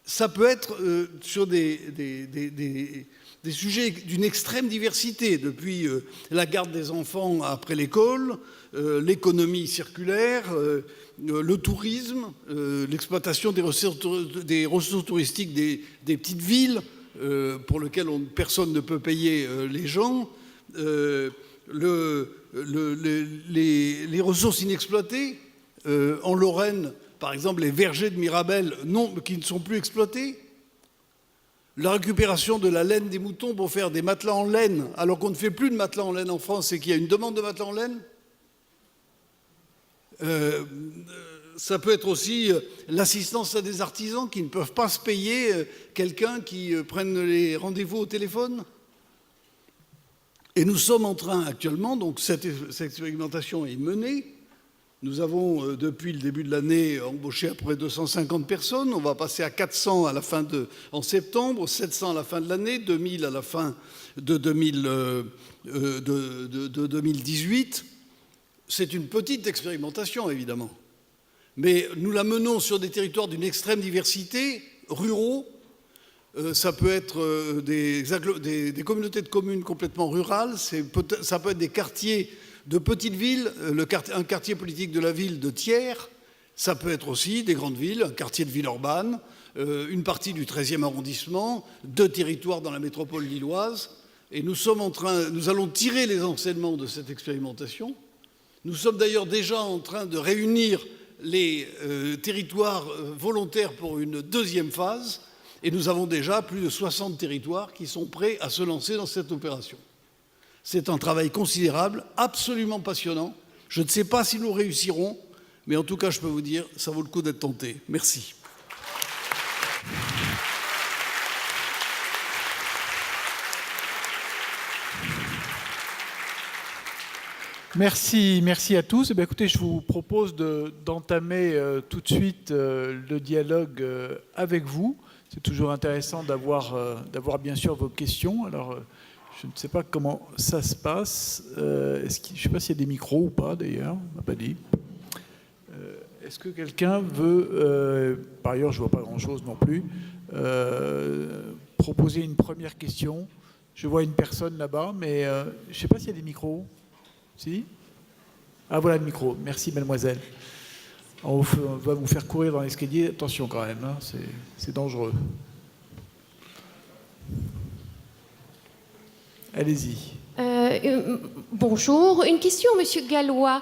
Speaker 8: Ça peut être sur des sujets d'une extrême diversité, depuis la garde des enfants après l'école, l'économie circulaire, le tourisme, l'exploitation des ressources touristiques des petites villes pour lesquelles personne ne peut payer les gens, les ressources inexploitées. En Lorraine, par exemple, les vergers de Mirabel qui ne sont plus exploités. La récupération de la laine des moutons pour faire des matelas en laine, alors qu'on ne fait plus de matelas en laine en France et qu'il y a une demande de matelas en laine. Ça peut être aussi l'assistance à des artisans qui ne peuvent pas se payer quelqu'un qui prenne les rendez-vous au téléphone. Et nous sommes en train actuellement, donc cette expérimentation est menée. Nous avons, depuis le début de l'année, embauché à peu près 250 personnes. On va passer à 400 en septembre, 700 à la fin de l'année, 2000 à la fin de 2018. C'est une petite expérimentation, évidemment. Mais nous la menons sur des territoires d'une extrême diversité, ruraux. Ça peut être des communautés de communes complètement rurales. Ça peut être des quartiers de petites villes, un quartier politique de la ville de Thiers, ça peut être aussi des grandes villes, un quartier de Villeurbanne, une partie du 13e arrondissement, 2 territoires dans la métropole lilloise. Et nous allons tirer les enseignements de cette expérimentation. Nous sommes d'ailleurs déjà en train de réunir les territoires volontaires pour une 2e phase. Et nous avons déjà plus de 60 territoires qui sont prêts à se lancer dans cette opération. C'est un travail considérable, absolument passionnant. Je ne sais pas si nous réussirons, mais en tout cas, je peux vous dire, ça vaut le coup d'être tenté. Merci.
Speaker 1: Merci à tous. Eh bien, écoutez, je vous propose d'entamer tout de suite le dialogue avec vous. C'est toujours intéressant d'avoir bien sûr vos questions. Alors, je ne sais pas comment ça se passe. Je ne sais pas s'il y a des micros ou pas, d'ailleurs. On n'a pas dit. Est-ce que quelqu'un veut, par ailleurs, je ne vois pas grand-chose non plus, proposer une première question? Je vois une personne là-bas, mais je ne sais pas s'il y a des micros. Si? Ah, voilà le micro. Merci, mademoiselle. On va vous faire courir dans l'escalier. Attention quand même, hein, c'est dangereux. Allez-y.
Speaker 9: Bonjour. Une question, Monsieur Gallois.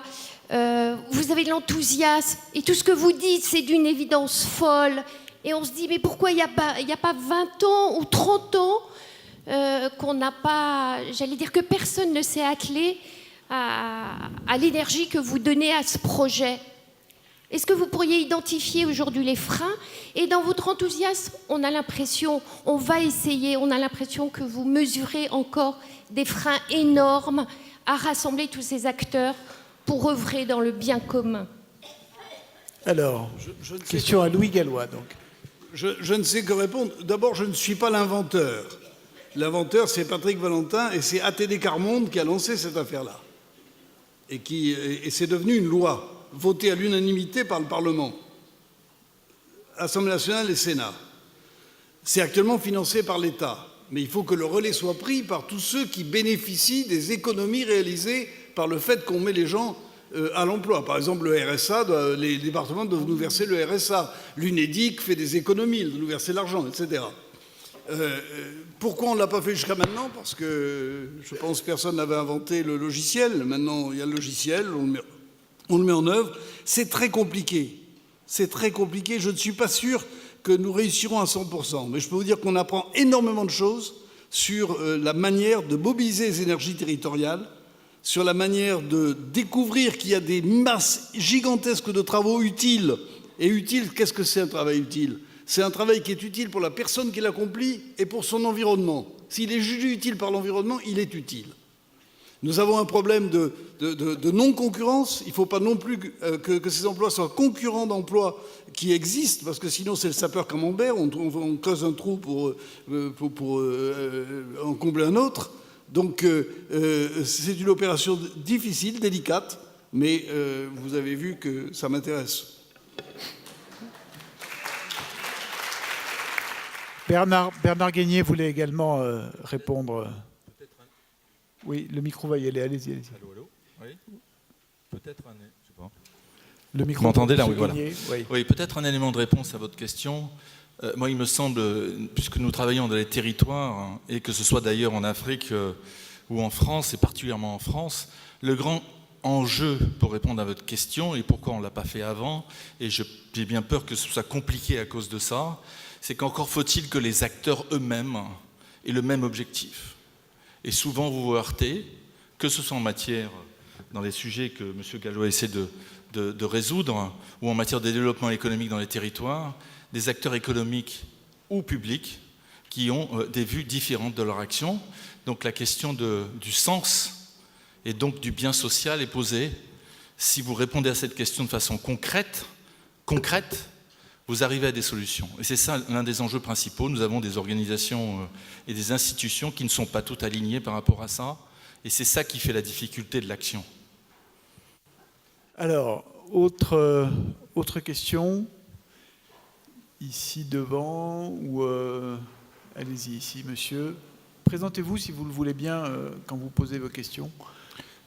Speaker 9: Vous avez de l'enthousiasme et tout ce que vous dites, c'est d'une évidence folle. Et on se dit, mais pourquoi il n'y a pas 20 ans ou 30 ans qu'on n'a pas... J'allais dire que personne ne s'est attelé à l'énergie que vous donnez à ce projet. Est-ce que vous pourriez identifier aujourd'hui les freins? Et dans votre enthousiasme, on a l'impression, on va essayer, on a l'impression que vous mesurez encore des freins énormes à rassembler tous ces acteurs pour œuvrer dans le bien commun.
Speaker 1: Alors, question à Louis Gallois, donc.
Speaker 8: Je ne sais que répondre. D'abord, je ne suis pas l'inventeur. L'inventeur, c'est Patrick Valentin et c'est ATD Carmonde qui a lancé cette affaire-là. Et c'est devenu une loi votée à l'unanimité par le Parlement, Assemblée nationale et Sénat. C'est actuellement financé par l'État, mais il faut que le relais soit pris par tous ceux qui bénéficient des économies réalisées par le fait qu'on met les gens à l'emploi. Par exemple, le RSA, les départements doivent nous verser le RSA. L'UNEDIC fait des économies, il doit nous verser l'argent, etc. Pourquoi on ne l'a pas fait jusqu'à maintenant? Parce que je pense que personne n'avait inventé le logiciel. Maintenant, il y a le logiciel, on le met en œuvre. C'est très compliqué. C'est très compliqué. Je ne suis pas sûr que nous réussirons à 100%. Mais je peux vous dire qu'on apprend énormément de choses sur la manière de mobiliser les énergies territoriales, sur la manière de découvrir qu'il y a des masses gigantesques de travaux utiles. Et utiles, qu'est-ce que c'est un travail utile? C'est un travail qui est utile pour la personne qui l'accomplit et pour son environnement. S'il est jugé utile par l'environnement, il est utile. Nous avons un problème de non-concurrence. Il ne faut pas non plus que ces emplois soient concurrents d'emplois qui existent, parce que sinon c'est le sapeur camembert, on creuse un trou pour en combler un autre. Donc c'est une opération difficile, délicate, mais vous avez vu que ça m'intéresse.
Speaker 1: Bernard Guénier voulait également répondre. Oui, le micro va y aller. Allez-y.
Speaker 5: Allô, allô. Oui. Peut-être un... Je sais pas.
Speaker 1: Le micro.
Speaker 5: Vous m'entendez là? Oui,
Speaker 1: Guénier,
Speaker 5: voilà.
Speaker 1: Oui.
Speaker 5: Oui, peut-être un élément de réponse à votre question. Moi, il me semble, puisque nous travaillons dans les territoires, et que ce soit d'ailleurs en Afrique ou en France, et particulièrement en France, le grand enjeu pour répondre à votre question, et pourquoi on ne l'a pas fait avant, et j'ai bien peur que ce soit compliqué à cause de ça, c'est qu'encore faut-il que les acteurs eux-mêmes aient le même objectif. Et souvent vous vous heurtez, que ce soit en matière, dans les sujets que M. Gallois essaie de résoudre, ou en matière de développement économique dans les territoires, des acteurs économiques ou publics qui ont des vues différentes de leur action. Donc la question du sens et donc du bien social est posée. Si vous répondez à cette question de façon concrète, vous arrivez à des solutions. Et c'est ça l'un des enjeux principaux. Nous avons des organisations et des institutions qui ne sont pas toutes alignées par rapport à ça. Et c'est ça qui fait la difficulté de l'action.
Speaker 1: Alors, autre question, ici devant, ou allez-y ici, monsieur. Présentez-vous, si vous le voulez bien, quand vous posez vos questions.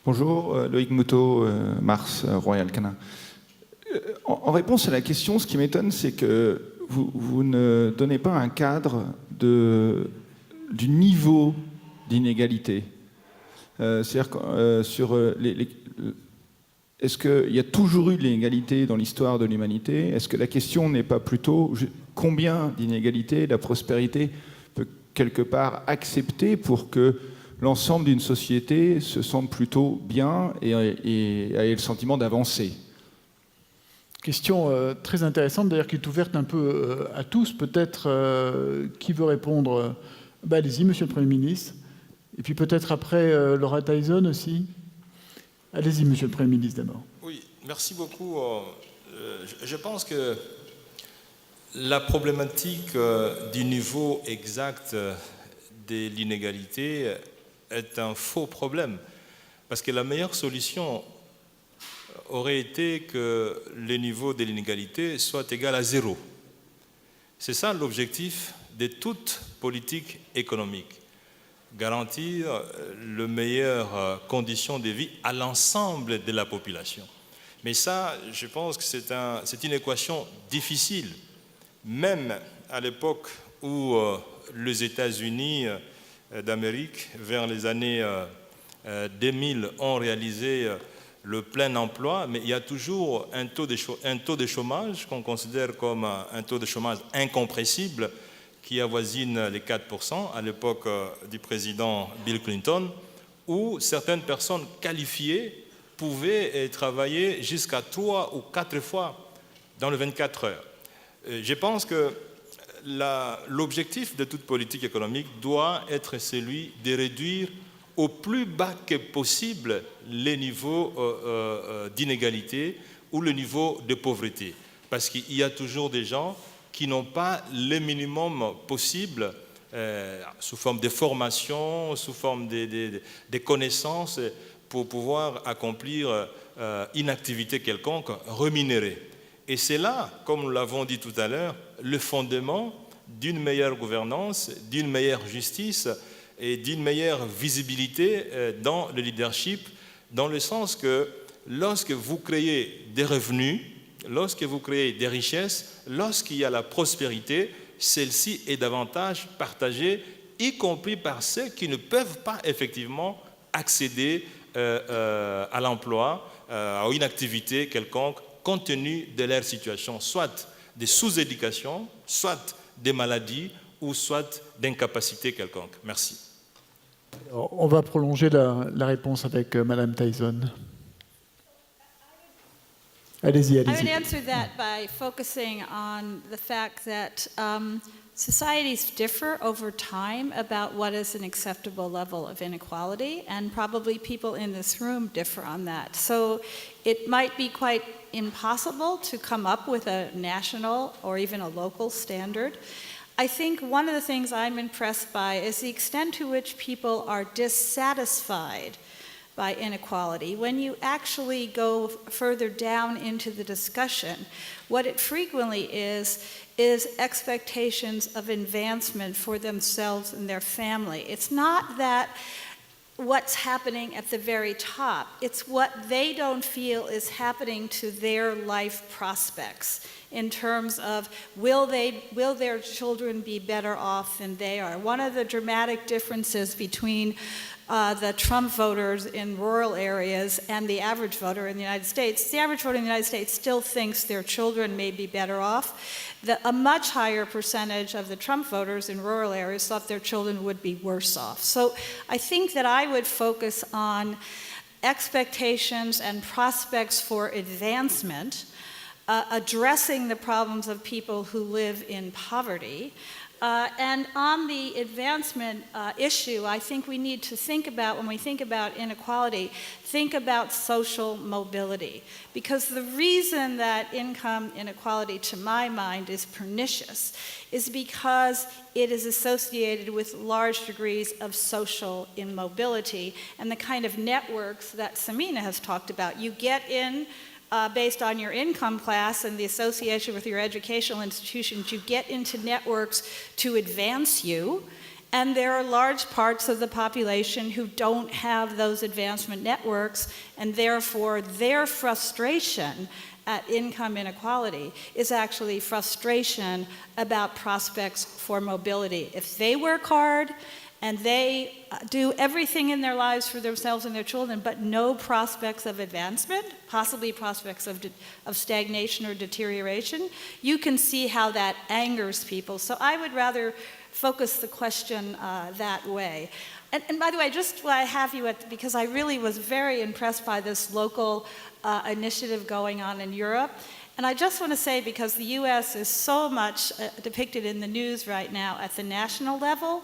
Speaker 10: Bonjour, Loïc Moutot, Mars, Royal Canin. En réponse à la question, ce qui m'étonne, c'est que vous ne donnez pas un cadre du niveau d'inégalité. C'est-à-dire est-ce qu'il y a toujours eu de l'inégalité dans l'histoire de l'humanité? Est-ce que la question n'est pas plutôt combien d'inégalités la prospérité peut quelque part accepter pour que l'ensemble d'une société se sente plutôt bien et ait le sentiment d'avancer?
Speaker 1: Question très intéressante, d'ailleurs, qui est ouverte un peu à tous. Peut-être qui veut répondre? Allez-y, monsieur le Premier ministre. Et puis peut-être après, Laura Tyson aussi. Allez-y, monsieur le Premier ministre, d'abord.
Speaker 4: Oui, merci beaucoup. Je pense que la problématique du niveau exact de l'inégalité est un faux problème. Parce que la meilleure solution aurait été que le niveau de l'inégalité soit égal à 0. C'est ça l'objectif de toute politique économique. Garantir les meilleures conditions de vie à l'ensemble de la population. Mais ça, je pense que c'est une équation difficile. Même à l'époque où les États-Unis d'Amérique, vers les années 2000, ont réalisé le plein emploi, mais il y a toujours un taux de chômage qu'on considère comme un taux de chômage incompressible qui avoisine les 4% à l'époque du président Bill Clinton, où certaines personnes qualifiées pouvaient travailler jusqu'à 3 ou 4 fois dans les 24 heures. Je pense que l'objectif de toute politique économique doit être celui de réduire au plus bas que possible les niveaux d'inégalité ou le niveau de pauvreté. Parce qu'il y a toujours des gens qui n'ont pas le minimum possible sous forme de formation, sous forme de connaissances pour pouvoir accomplir une activité quelconque rémunérée. Et c'est là, comme nous l'avons dit tout à l'heure, le fondement d'une meilleure gouvernance, d'une meilleure justice et d'une meilleure visibilité dans le leadership, dans le sens que lorsque vous créez des revenus, lorsque vous créez des richesses, lorsqu'il y a la prospérité, celle-ci est davantage partagée, y compris par ceux qui ne peuvent pas effectivement accéder à l'emploi, à une activité quelconque, compte tenu de leur situation, soit de sous-éducation, soit des maladies, ou soit d'incapacité quelconque. Merci.
Speaker 1: Alors, on va prolonger la réponse avec Madame Tyson. Allez-y,
Speaker 3: I would
Speaker 1: allez-y.
Speaker 3: answer that by focusing on the fact that societies differ over time about what is an acceptable level of inequality, and probably people in this room differ on that. So it might be quite impossible to come up with a national or even a local standard. I think one of the things I'm impressed by is the extent to which people are dissatisfied by inequality. When you actually go further down into the discussion, what it frequently is expectations of advancement for themselves and their family. It's not that what's happening at the very top, it's what they don't feel is happening to their life prospects in terms of will their children be better off than they are. One of the dramatic differences between the Trump voters in rural areas and the average voter in the United States. The average voter in the United States still thinks their children may be better off. A much higher percentage of the Trump voters in rural areas thought their children would be worse off. So I think that I would focus on expectations and prospects for advancement, addressing the problems of people who live in poverty. And on the advancement issue, I think we need to think about, when we think about inequality, think about social mobility. Because the reason that income inequality, to my mind, is pernicious is because it is associated with large degrees of social immobility and the kind of networks that Samina has talked about. You get in based on your income class and the association with your educational institutions, you get into networks to advance you, and there are large parts of the population who don't have those advancement networks, and therefore their frustration at income inequality is actually frustration about prospects for mobility. If they work hard, and they do everything in their lives for themselves and their children, but no prospects of advancement, possibly prospects of stagnation or deterioration, you can see how that angers people. So I would rather focus the question that way. And by the way, just while I have you, because I really was very impressed by this local initiative going on in Europe. And I just want to say, because the US is so much depicted in the news right now at the national level,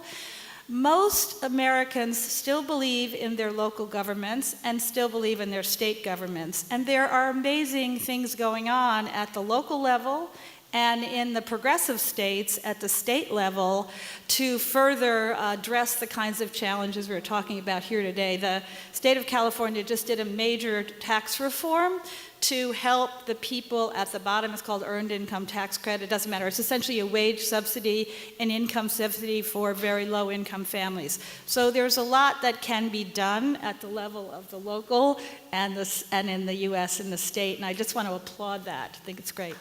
Speaker 3: most Americans still believe in their local governments and still believe in their state governments. And there are amazing things going on at the local level and in the progressive states at the state level to further address the kinds of challenges we're talking about here today. The state of California just did a major tax reform to help the people at the bottom. It's called Earned Income Tax Credit. It doesn't matter. It's essentially a wage subsidy, an income subsidy for very low income families. So there's a lot that can be done at the level of the local and in the US and the state. And I just want to applaud that. I think it's great.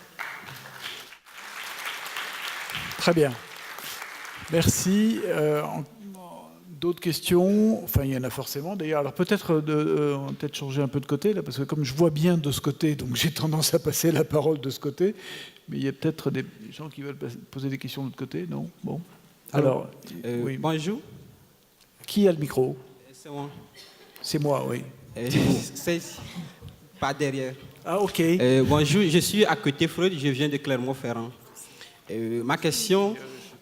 Speaker 1: Très bien. Merci. D'autres questions? Enfin, il y en a forcément d'ailleurs. Alors peut-être on va peut-être changer un peu de côté, là, parce que comme je vois bien de ce côté, donc j'ai tendance à passer la parole de ce côté. Mais il y a peut-être des gens qui veulent poser des questions de l'autre côté, non? Bon. Alors, oui.
Speaker 11: Bonjour.
Speaker 1: Qui a le micro?
Speaker 11: C'est moi.
Speaker 1: C'est moi, oui.
Speaker 11: C'est pas derrière.
Speaker 1: Ah, ok.
Speaker 11: Bonjour, je suis à côté Freud, je viens de Clermont-Ferrand. Ma question,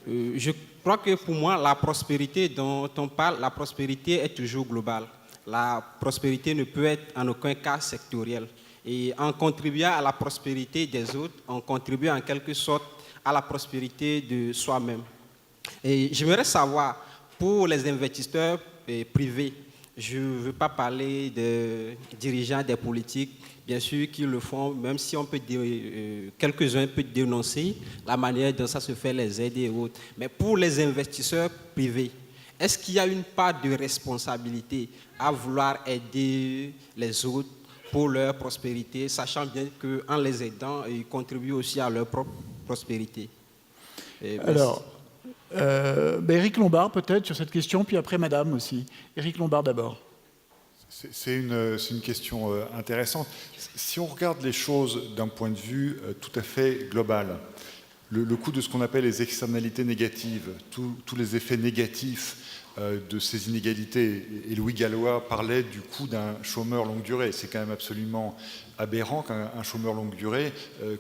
Speaker 11: je crois que pour moi, la prospérité dont on parle, la prospérité est toujours globale. La prospérité ne peut être en aucun cas sectorielle. Et en contribuant à la prospérité des autres, on contribue en quelque sorte à la prospérité de soi-même. Et j'aimerais savoir, pour les investisseurs privés, je ne veux pas parler de dirigeants des politiques, bien sûr qu'ils le font, même si on peut quelques-uns peuvent dénoncer la manière dont ça se fait, les aides et autres. Mais pour les investisseurs privés, est-ce qu'il y a une part de responsabilité à vouloir aider les autres pour leur prospérité, sachant bien qu'en les aidant, ils contribuent aussi à leur propre prospérité?
Speaker 1: Alors, Éric Lombard peut-être sur cette question, puis après Madame aussi. Éric Lombard d'abord.
Speaker 7: C'est une question intéressante. Si on regarde les choses d'un point de vue tout à fait global, le coût de ce qu'on appelle les externalités négatives, tous les effets négatifs de ces inégalités, et Louis Gallois parlait du coût d'un chômeur longue durée. C'est quand même absolument aberrant qu'un chômeur longue durée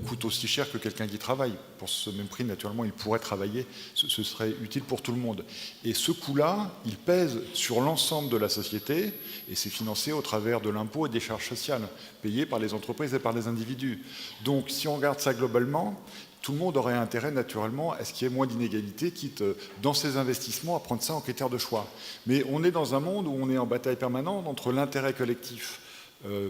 Speaker 7: coûte aussi cher que quelqu'un qui travaille. Pour ce même prix, naturellement, il pourrait travailler, ce serait utile pour tout le monde. Et ce coût-là, il pèse sur l'ensemble de la société, et c'est financé au travers de l'impôt et des charges sociales, payées par les entreprises et par les individus. Donc, si on regarde ça globalement, tout le monde aurait intérêt, naturellement, à ce qu'il y ait moins d'inégalités, quitte, dans ses investissements, à prendre ça en critère de choix. Mais on est dans un monde où on est en bataille permanente entre l'intérêt collectif,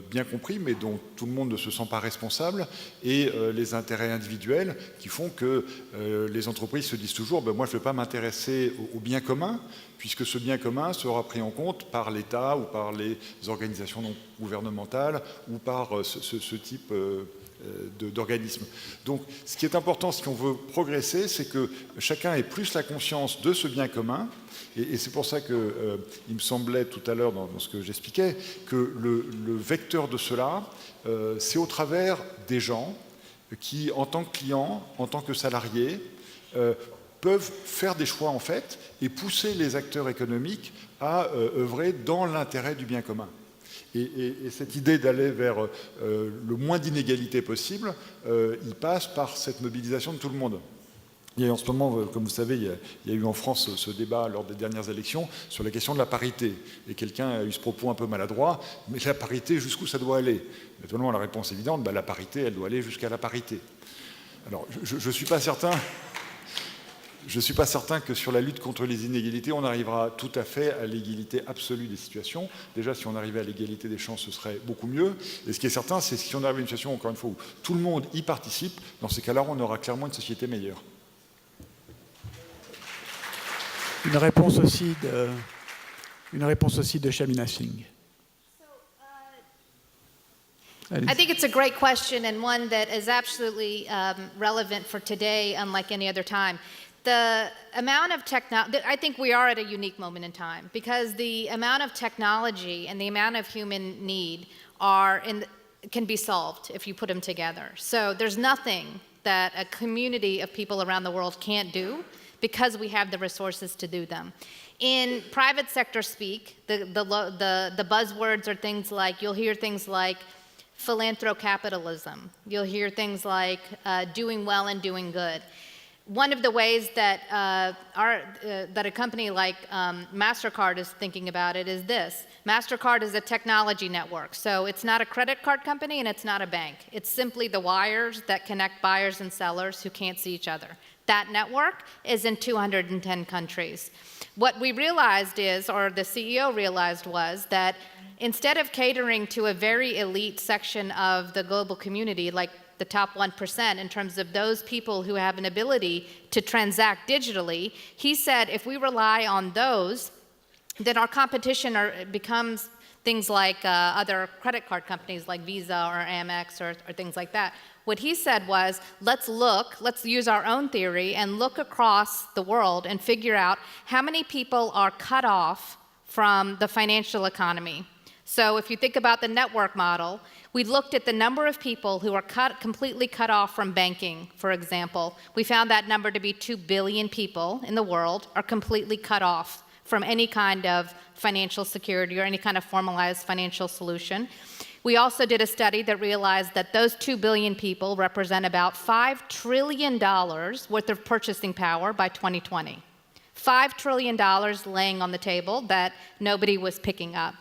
Speaker 7: bien compris, mais dont tout le monde ne se sent pas responsable, et les intérêts individuels qui font que les entreprises se disent toujours moi je ne vais pas m'intéresser au bien commun, puisque ce bien commun sera pris en compte par l'État ou par les organisations non gouvernementales ou par ce type d'organismes. Donc, ce qui est important, si on veut progresser, c'est que chacun ait plus la conscience de ce bien commun. Et c'est pour ça qu'il me semblait tout à l'heure, dans ce que j'expliquais, que le vecteur de cela, c'est au travers des gens qui, en tant que clients, en tant que salariés, peuvent faire des choix, en fait, et pousser les acteurs économiques à œuvrer dans l'intérêt du bien commun. Et cette idée d'aller vers le moins d'inégalités possible, il passe par cette mobilisation de tout le monde. Il y a en ce moment, comme vous savez, il y a eu en France ce débat lors des dernières élections sur la question de la parité. Et quelqu'un a eu ce propos un peu maladroit, mais la parité, jusqu'où ça doit aller? Naturellement, la réponse évidente, la parité, elle doit aller jusqu'à la parité. Alors, je ne suis pas certain... Je ne suis pas certain que sur la lutte contre les inégalités, on arrivera tout à fait à l'égalité absolue des situations. Déjà, si on arrivait à l'égalité des chances, ce serait beaucoup mieux. Et ce qui est certain, c'est que si on arrive à une situation, encore une fois, où tout le monde y participe, dans ces cas-là, on aura clairement une société meilleure.
Speaker 1: Une réponse aussi de Shamina Singh.
Speaker 6: I think it's a great question and one that is absolutely relevant for today, unlike any other time. The amount of technology, I think we are at a unique moment in time because the amount of technology and the amount of human need can be solved if you put them together. So there's nothing that a community of people around the world can't do because we have the resources to do them. In private sector speak, the buzzwords are things like, you'll hear things like philanthrocapitalism. You'll hear things like doing well and doing good. One of the ways that that a company like MasterCard is thinking about it is this. MasterCard is a technology network, so it's not a credit card company and it's not a bank. It's simply the wires that connect buyers and sellers who can't see each other. That network is in 210 countries. What we realized is, or the CEO realized was, that instead of catering to a very elite section of the global community, like the top 1% in terms of those people who have an ability to transact digitally, he said if we rely on those, then our competition becomes things like other credit card companies like Visa or Amex or things like that. What he said was, let's use our own theory and look across the world and figure out how many people are cut off from the financial economy. So if you think about the network model, we looked at the number of people who are completely cut off from banking, for example. We found that number to be 2 billion people in the world are completely cut off from any kind of financial security or any kind of formalized financial solution. We also did a study that realized that those 2 billion people represent about $5 trillion worth of purchasing power by 2020. $5 trillion laying on the table that nobody was picking up.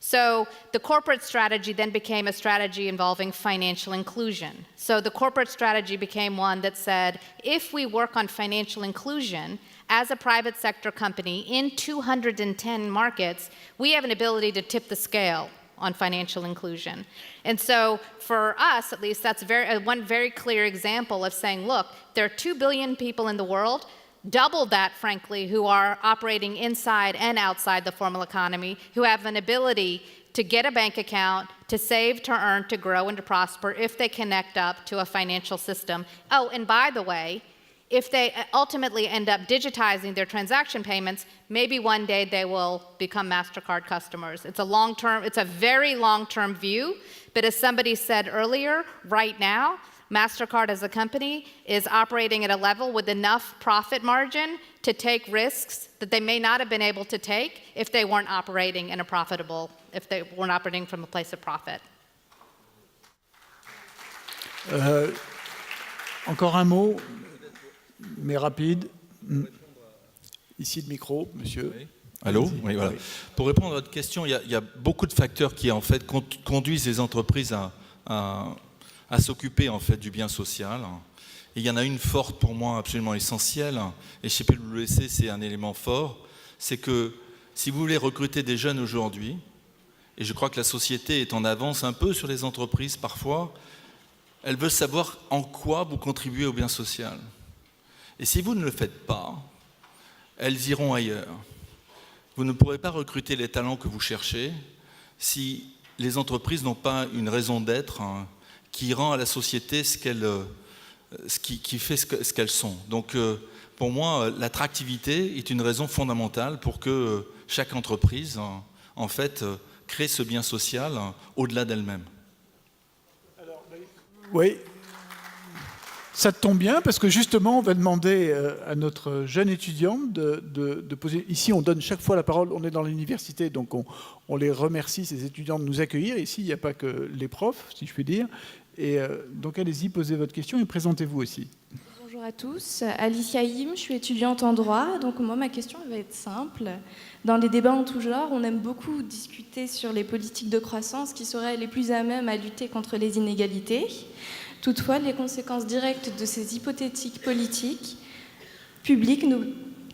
Speaker 6: So the corporate strategy then became a strategy involving financial inclusion. So the corporate strategy became one that said, if we work on financial inclusion as a private sector company in 210 markets, we have an ability to tip the scale on financial inclusion. And so for us, at least, that's one very clear example of saying, look, there are 2 billion people in the world, double that, frankly, who are operating inside and outside the formal economy, who have an ability to get a bank account, to save, to earn, to grow, and to prosper if they connect up to a financial system. Oh, and by the way, if they ultimately end up digitizing their transaction payments, maybe one day they will become MasterCard customers. It's a very long-term view, but as somebody said earlier, right now, MasterCard as a company is operating at a level with enough profit margin to take risks that they may not have been able to take if they weren't operating if they weren't operating from a place of profit.
Speaker 1: Encore un mot, mais rapide. Ici le micro, monsieur.
Speaker 5: Oui. Allô? Oui, voilà. Pour répondre à votre question, il y a beaucoup de facteurs qui en fait conduisent les entreprises à s'occuper en fait du bien social. Et il y en a une forte pour moi, absolument essentielle, et chez PwC c'est un élément fort, c'est que si vous voulez recruter des jeunes aujourd'hui, et je crois que la société est en avance un peu sur les entreprises parfois, elle veut savoir en quoi vous contribuez au bien social. Et si vous ne le faites pas, elles iront ailleurs. Vous ne pourrez pas recruter les talents que vous cherchez si les entreprises n'ont pas une raison d'être qui rend à la société qui fait ce qu'elles sont. Donc pour moi, l'attractivité est une raison fondamentale pour que chaque entreprise, en fait, crée ce bien social au-delà d'elle-même.
Speaker 1: Oui, ça tombe bien parce que justement, on va demander à notre jeune étudiante de poser. Ici, on donne chaque fois la parole. On est dans l'université, donc on les remercie, ces étudiants, de nous accueillir. Ici, il n'y a pas que les profs, si je puis dire. Et donc, allez-y, posez votre question et présentez-vous aussi.
Speaker 12: Bonjour à tous, Alicia Yim, je suis étudiante en droit. Donc moi, ma question elle va être simple. Dans les débats en tout genre, on aime beaucoup discuter sur les politiques de croissance qui seraient les plus à même à lutter contre les inégalités. Toutefois, les conséquences directes de ces hypothétiques politiques publiques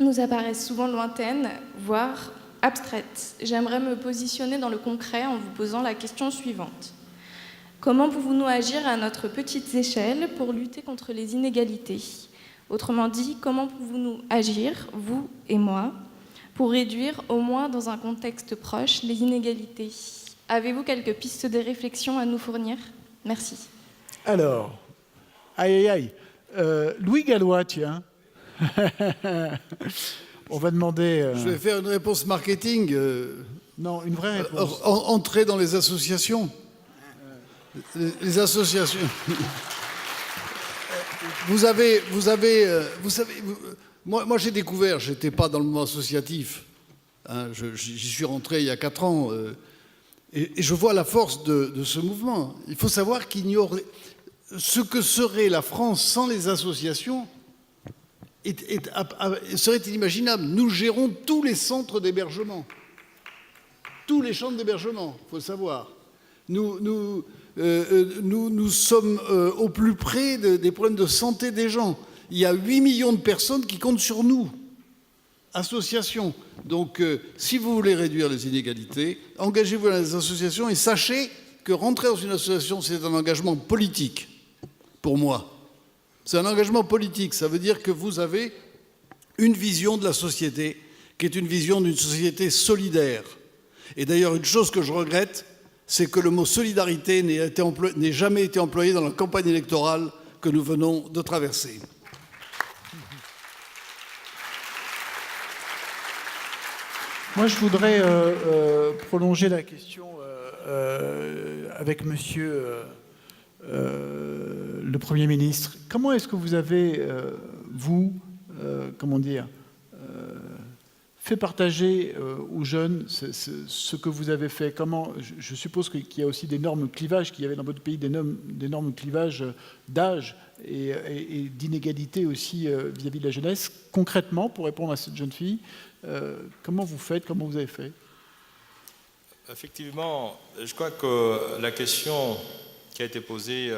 Speaker 12: nous apparaissent souvent lointaines, voire abstraites. J'aimerais me positionner dans le concret en vous posant la question suivante. Comment pouvons-nous agir à notre petite échelle pour lutter contre les inégalités? Autrement dit, comment pouvons-nous agir, vous et moi, pour réduire, au moins dans un contexte proche, les inégalités? Avez-vous quelques pistes de réflexion à nous fournir? Merci.
Speaker 1: Alors, Louis Gallois, tiens. On va demander...
Speaker 8: Je vais faire une réponse marketing.
Speaker 1: Non, une vraie réponse.
Speaker 8: Entrer dans les associations. Les associations. Vous savez, moi j'ai découvert, je n'étais pas dans le mouvement associatif, hein, j'y suis rentré il y a 4 ans, et je vois la force de ce mouvement. Il faut savoir qu'il n'y aurait... Ce que serait la France sans les associations serait inimaginable. Nous gérons tous les centres d'hébergement. Tous les centres d'hébergement, il faut le savoir. Nous sommes au plus près des problèmes de santé des gens. Il y a 8 millions de personnes qui comptent sur nous. Associations. Donc, si vous voulez réduire les inégalités, engagez-vous dans les associations et sachez que rentrer dans une association, c'est un engagement politique, pour moi. C'est un engagement politique. Ça veut dire que vous avez une vision de la société qui est une vision d'une société solidaire. Et d'ailleurs, une chose que je regrette, c'est que le mot solidarité n'ait jamais été employé dans la campagne électorale que nous venons de traverser.
Speaker 1: Moi, je voudrais prolonger la question avec monsieur le Premier ministre. Comment est-ce que vous avez, fait partager aux jeunes ce que vous avez fait? Comment, je suppose qu'il y a aussi d'énormes clivages, qu'il y avait dans votre pays d'énormes clivages d'âge et d'inégalité aussi vis-à-vis de la jeunesse. Concrètement, pour répondre à cette jeune fille, comment vous faites, comment vous avez fait?
Speaker 4: Effectivement, je crois que la question qui a été posée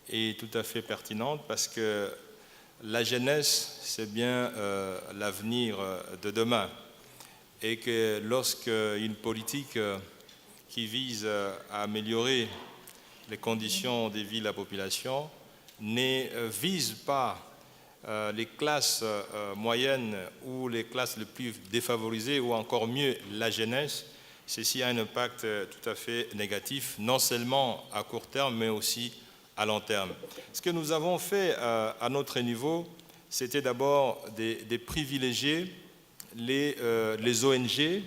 Speaker 4: est tout à fait pertinente parce que la jeunesse, c'est bien l'avenir de demain. Et que lorsqu'une politique qui vise à améliorer les conditions de vie de la population ne vise pas les classes moyennes ou les classes les plus défavorisées ou encore mieux la jeunesse, ceci a un impact tout à fait négatif, non seulement à court terme, mais aussi à long terme. Ce que nous avons fait à notre niveau, c'était d'abord de privilégier les ONG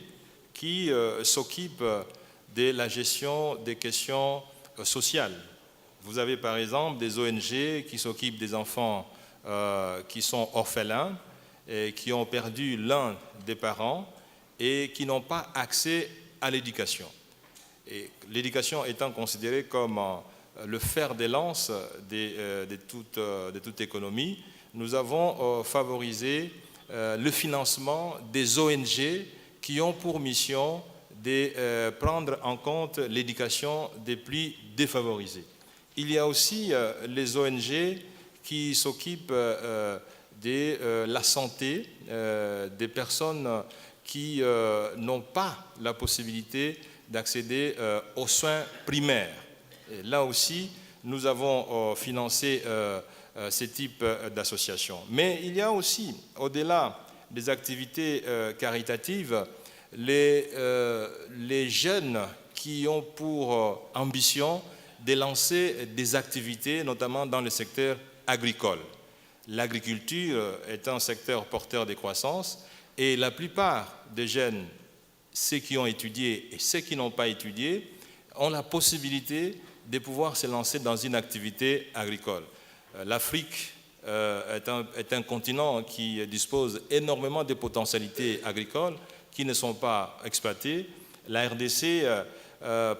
Speaker 4: qui s'occupent de la gestion des questions sociales. Vous avez par exemple des ONG qui s'occupent des enfants qui sont orphelins et qui ont perdu l'un des parents et qui n'ont pas accès à l'éducation. Et l'éducation étant considérée comme le fer de lance de toute économie, nous avons favorisé le financement des ONG qui ont pour mission de prendre en compte l'éducation des plus défavorisés. Il y a aussi les ONG qui s'occupent de la santé des personnes qui n'ont pas la possibilité d'accéder aux soins primaires. Et là aussi, nous avons financé ce type d'associations. Mais il y a aussi, au-delà des activités caritatives, les jeunes qui ont pour ambition de lancer des activités, notamment dans le secteur agricole. L'agriculture est un secteur porteur de croissance et la plupart des jeunes, ceux qui ont étudié et ceux qui n'ont pas étudié, ont la possibilité de pouvoir se lancer dans une activité agricole. L'Afrique est un continent qui dispose énormément de potentialités agricoles qui ne sont pas exploitées. La RDC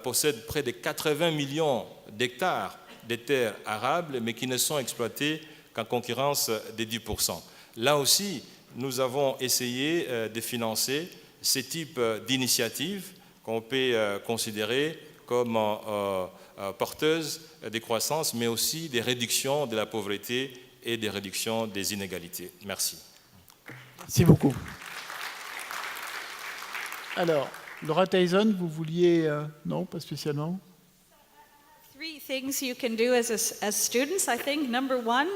Speaker 4: possède près de 80 millions d'hectares de terres arables, mais qui ne sont exploitées qu'en concurrence des 10%. Là aussi, nous avons essayé de financer ce type d'initiatives qu'on peut considérer comme porteuses de croissance, mais aussi des réductions de la pauvreté et des réductions des inégalités. Merci.
Speaker 1: Merci beaucoup. Alors, Laura Tyson, vous vouliez... non, pas spécialement.
Speaker 3: Three things you can do as students, I think. Number one,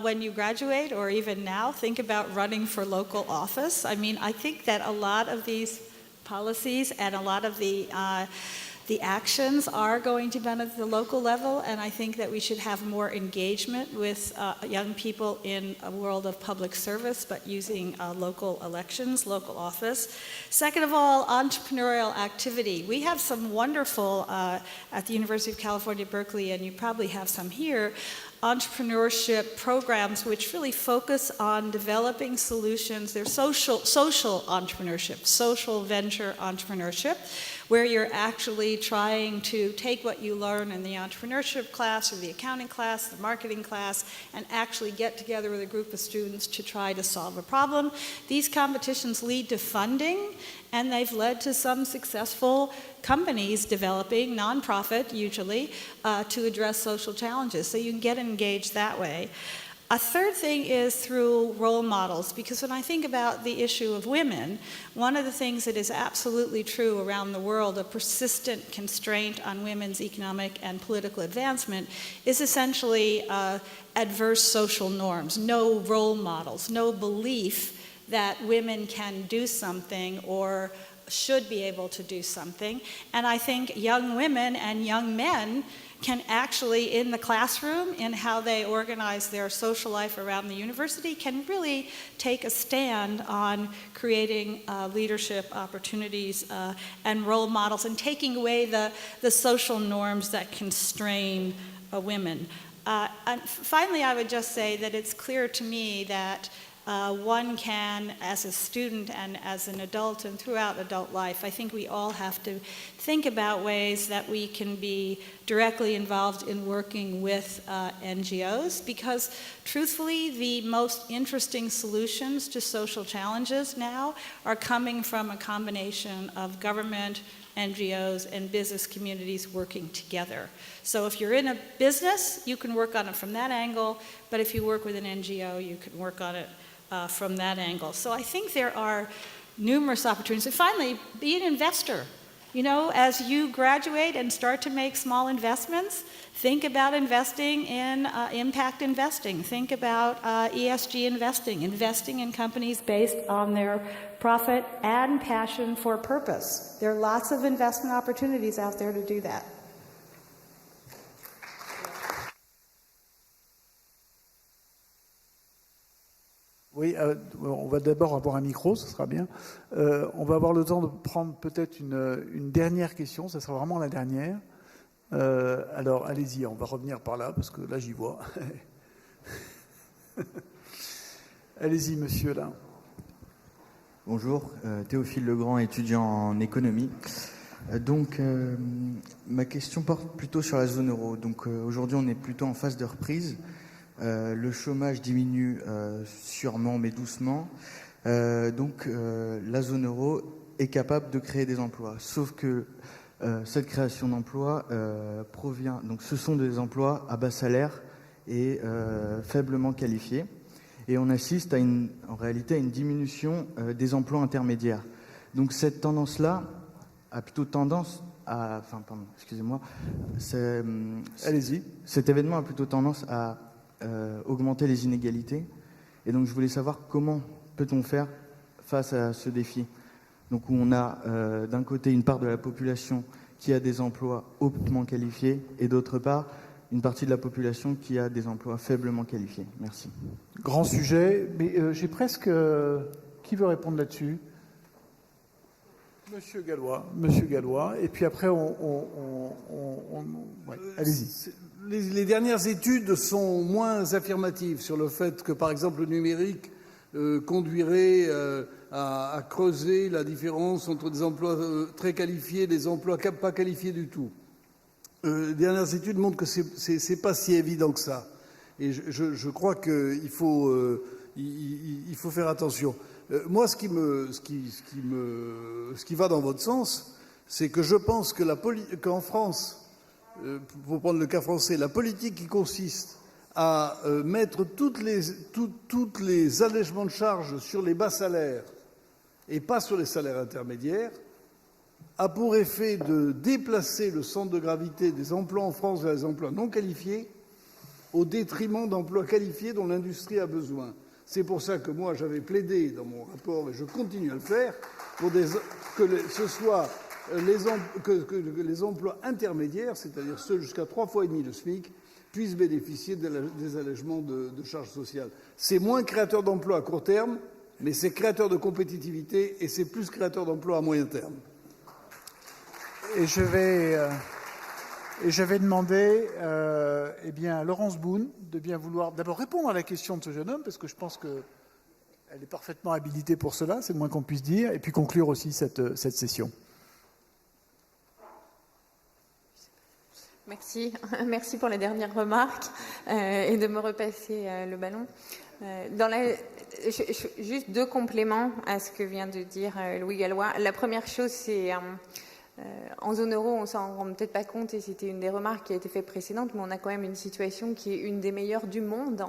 Speaker 3: when you graduate or even now, think about running for local office. I mean, I think that a lot of these policies and a lot of the actions are going to benefit the local level, and I think that we should have more engagement with young people in a world of public service, but using local elections, local office. Second of all, entrepreneurial activity. We have some wonderful, at the University of California, Berkeley, and you probably have some here, entrepreneurship programs which really focus on developing solutions. They're social entrepreneurship, social venture entrepreneurship, where you're actually trying to take what you learn in the entrepreneurship class or the accounting class, the marketing class, and actually get together with a group of students to try to solve a problem. These competitions lead to funding, and they've led to some successful companies developing, nonprofit usually, to address social challenges. So you can get engaged that way. A third thing is through role models, because when I think about the issue of women, one of the things that is absolutely true around the world, a persistent constraint on women's economic and political advancement, is essentially adverse social norms, no role models, no belief that women can do something or should be able to do something. And I think young women and young men can actually, in the classroom, in how they organize their social life around the university, can really take a stand on creating leadership opportunities and role models and taking away the social norms that constrain women. And finally, I would just say that it's clear to me that one can, as a student and as an adult and throughout adult life, I think we all have to think about ways that we can be directly involved in working with NGOs, because truthfully, the most interesting solutions to social challenges now are coming from a combination of government, NGOs, and business communities working together. So if you're in a business, you can work on it from that angle, but if you work with an NGO, you can work on it from that angle. So I think there are numerous opportunities. And finally, be an investor. You know, as you graduate and start to make small investments, think about investing in impact investing. Think about ESG investing, investing in companies based on their profit and passion for purpose. There are lots of investment opportunities out there to do that.
Speaker 1: Oui, on va d'abord avoir un micro, ce sera bien. On va avoir le temps de prendre peut-être une dernière question, ça sera vraiment la dernière. Alors, allez-y, on va revenir par là, parce que là, j'y vois. Allez-y, monsieur, là.
Speaker 13: Bonjour, Théophile Legrand, étudiant en économie. Donc, ma question porte plutôt sur la zone euro. Donc, aujourd'hui, on est plutôt en phase de reprise. Le chômage diminue sûrement mais doucement. Donc la zone euro est capable de créer des emplois. Sauf que cette création d'emplois provient... Donc ce sont des emplois à bas salaire et faiblement qualifiés. Et on assiste en réalité à une diminution des emplois intermédiaires. Donc cette tendance-là a plutôt tendance à... Enfin, pardon, excusez-moi.
Speaker 1: Allez-y.
Speaker 13: Cet événement a plutôt tendance à augmenter les inégalités. Et donc je voulais savoir comment peut-on faire face à ce défi. Donc où on a d'un côté une part de la population qui a des emplois hautement qualifiés et d'autre part, une partie de la population qui a des emplois faiblement qualifiés. Merci.
Speaker 1: Grand sujet, mais j'ai presque... qui veut répondre là-dessus? Monsieur Gallois, et puis après, ouais, allez-y.
Speaker 8: Les dernières études sont moins affirmatives sur le fait que, par exemple, le numérique conduirait à creuser la différence entre des emplois très qualifiés et des emplois pas qualifiés du tout. Les dernières études montrent que c'est pas si évident que ça. Et je crois qu'il faut faire attention. Moi, ce qui va dans votre sens, c'est que je pense que qu'en France, pour prendre le cas français, la politique qui consiste à mettre toutes les allègements de charges sur les bas salaires et pas sur les salaires intermédiaires a pour effet de déplacer le centre de gravité des emplois en France vers les emplois non qualifiés au détriment d'emplois qualifiés dont l'industrie a besoin. C'est pour ça que moi j'avais plaidé dans mon rapport, et je continue à le faire, pour que les emplois intermédiaires, c'est-à-dire ceux jusqu'à 3,5 fois le SMIC, puissent bénéficier des allègements de charges sociales. C'est moins créateur d'emplois à court terme, mais c'est créateur de compétitivité et c'est plus créateur d'emplois à moyen terme.
Speaker 1: Et je vais demander à Laurence Boone de bien vouloir d'abord répondre à la question de ce jeune homme, parce que je pense qu'elle est parfaitement habilitée pour cela, c'est le moins qu'on puisse dire, et puis conclure aussi cette session.
Speaker 2: Merci pour les dernières remarques et de me repasser le ballon. Juste 2 compléments à ce que vient de dire Louis Gallois. La première chose, c'est en zone euro, on s'en rend peut-être pas compte, et c'était une des remarques qui a été faite précédente, mais on a quand même une situation qui est une des meilleures du monde.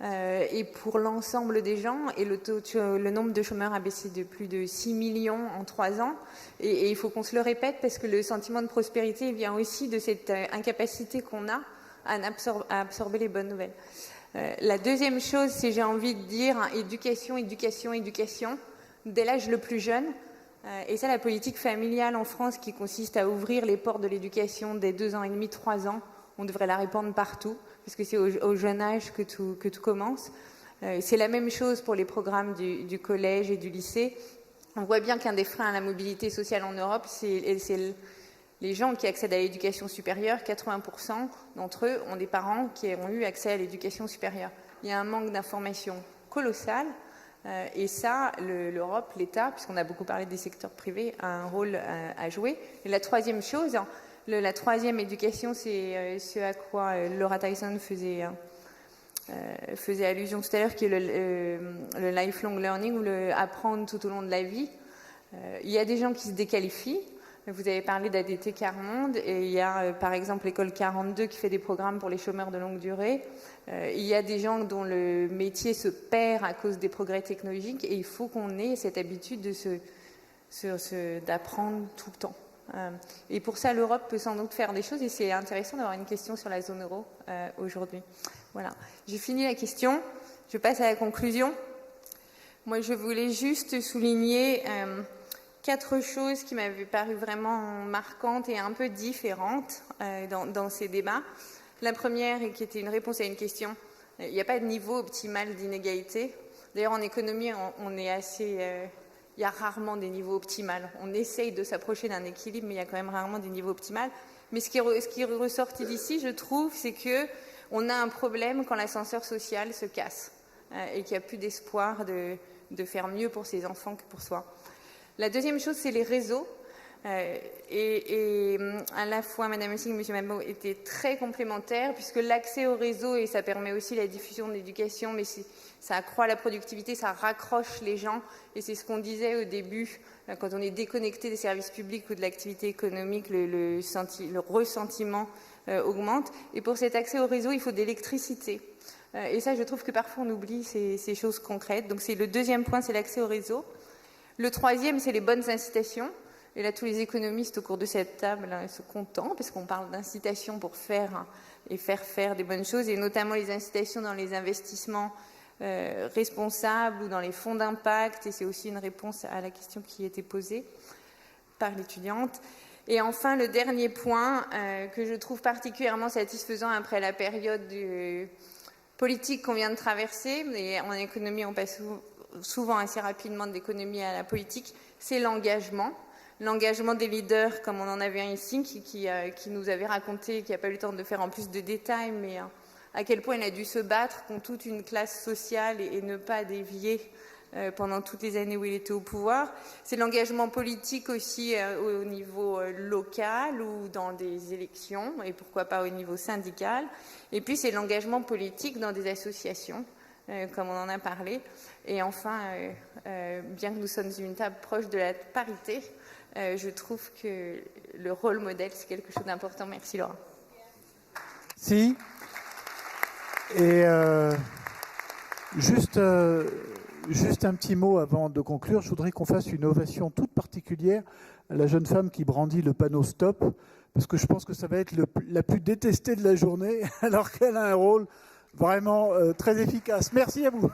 Speaker 2: Et pour l'ensemble des gens, et le nombre de chômeurs a baissé de plus de 6 millions en 3 ans. Et il faut qu'on se le répète, parce que le sentiment de prospérité vient aussi de cette incapacité qu'on a à absorber les bonnes nouvelles. La deuxième chose, c'est, j'ai envie de dire, éducation, dès l'âge le plus jeune. Et ça, la politique familiale en France, qui consiste à ouvrir les portes de l'éducation dès 2 ans et demi, 3 ans, on devrait la répandre partout, parce que c'est au jeune âge que tout commence. C'est la même chose pour les programmes du collège et du lycée. On voit bien qu'un des freins à la mobilité sociale en Europe, c'est les gens qui accèdent à l'éducation supérieure. 80% d'entre eux ont des parents qui ont eu accès à l'éducation supérieure. Il y a un manque d'information colossal. Et ça, l'Europe, l'État, puisqu'on a beaucoup parlé des secteurs privés, a un rôle à jouer. Et la troisième chose, la troisième éducation, c'est ce à quoi Laura Tyson faisait allusion tout à l'heure, qui est le lifelong learning, ou le apprendre tout au long de la vie. Il y a des gens qui se déqualifient. Vous avez parlé d'ADT Quart-Monde, et il y a par exemple l'école 42 qui fait des programmes pour les chômeurs de longue durée. Il y a des gens dont le métier se perd à cause des progrès technologiques, et il faut qu'on ait cette habitude d'apprendre tout le temps. Et pour ça, l'Europe peut sans doute faire des choses, et c'est intéressant d'avoir une question sur la zone euro aujourd'hui. Voilà, j'ai fini la question, je passe à la conclusion. Moi, je voulais juste souligner 4 choses qui m'avaient paru vraiment marquantes et un peu différentes dans ces débats. La première, et qui était une réponse à une question, il n'y a pas de niveau optimal d'inégalité. D'ailleurs, en économie, on est assez... il y a rarement des niveaux optimaux. On essaye de s'approcher d'un équilibre, mais il y a quand même rarement des niveaux optimaux. Mais ce qui est ressorti d'ici, je trouve, c'est qu'on a un problème quand l'ascenseur social se casse et qu'il n'y a plus d'espoir de faire mieux pour ses enfants que pour soi. La deuxième chose, c'est les réseaux. Et à la fois, Madame Messing et M. Mambo étaient très complémentaires, puisque l'accès au réseau, et ça permet aussi la diffusion de l'éducation, mais ça accroît la productivité, ça raccroche les gens, et c'est ce qu'on disait au début, quand on est déconnecté des services publics ou de l'activité économique, le ressentiment augmente. Et pour cet accès au réseau, il faut de l'électricité. Et ça, je trouve que parfois on oublie ces choses concrètes. Donc c'est le deuxième point, c'est l'accès au réseau. Le troisième, c'est les bonnes incitations. Et là, tous les économistes au cours de cette table se contentent, parce qu'on parle d'incitation pour faire des bonnes choses, et notamment les incitations dans les investissements responsables ou dans les fonds d'impact. Et c'est aussi une réponse à la question qui était posée par l'étudiante. Et enfin, le dernier point que je trouve particulièrement satisfaisant après la période politique qu'on vient de traverser, et en économie on passe souvent assez rapidement de l'économie à la politique, c'est l'engagement. L'engagement des leaders, comme on en avait un ici, qui nous avait raconté, qui n'a pas eu le temps de faire en plus de détails, mais à quel point il a dû se battre contre toute une classe sociale et ne pas dévier pendant toutes les années où il était au pouvoir. C'est l'engagement politique aussi au niveau local ou dans des élections, et pourquoi pas au niveau syndical. Et puis c'est l'engagement politique dans des associations, comme on en a parlé. Et enfin, bien que nous sommes une table proche de la parité, je trouve que le rôle modèle, c'est quelque chose d'important. Merci Laura.
Speaker 1: Si. Et juste un petit mot avant de conclure. Je voudrais qu'on fasse une ovation toute particulière à la jeune femme qui brandit le panneau stop, parce que je pense que ça va être la plus détestée de la journée, alors qu'elle a un rôle vraiment très efficace. Merci à vous.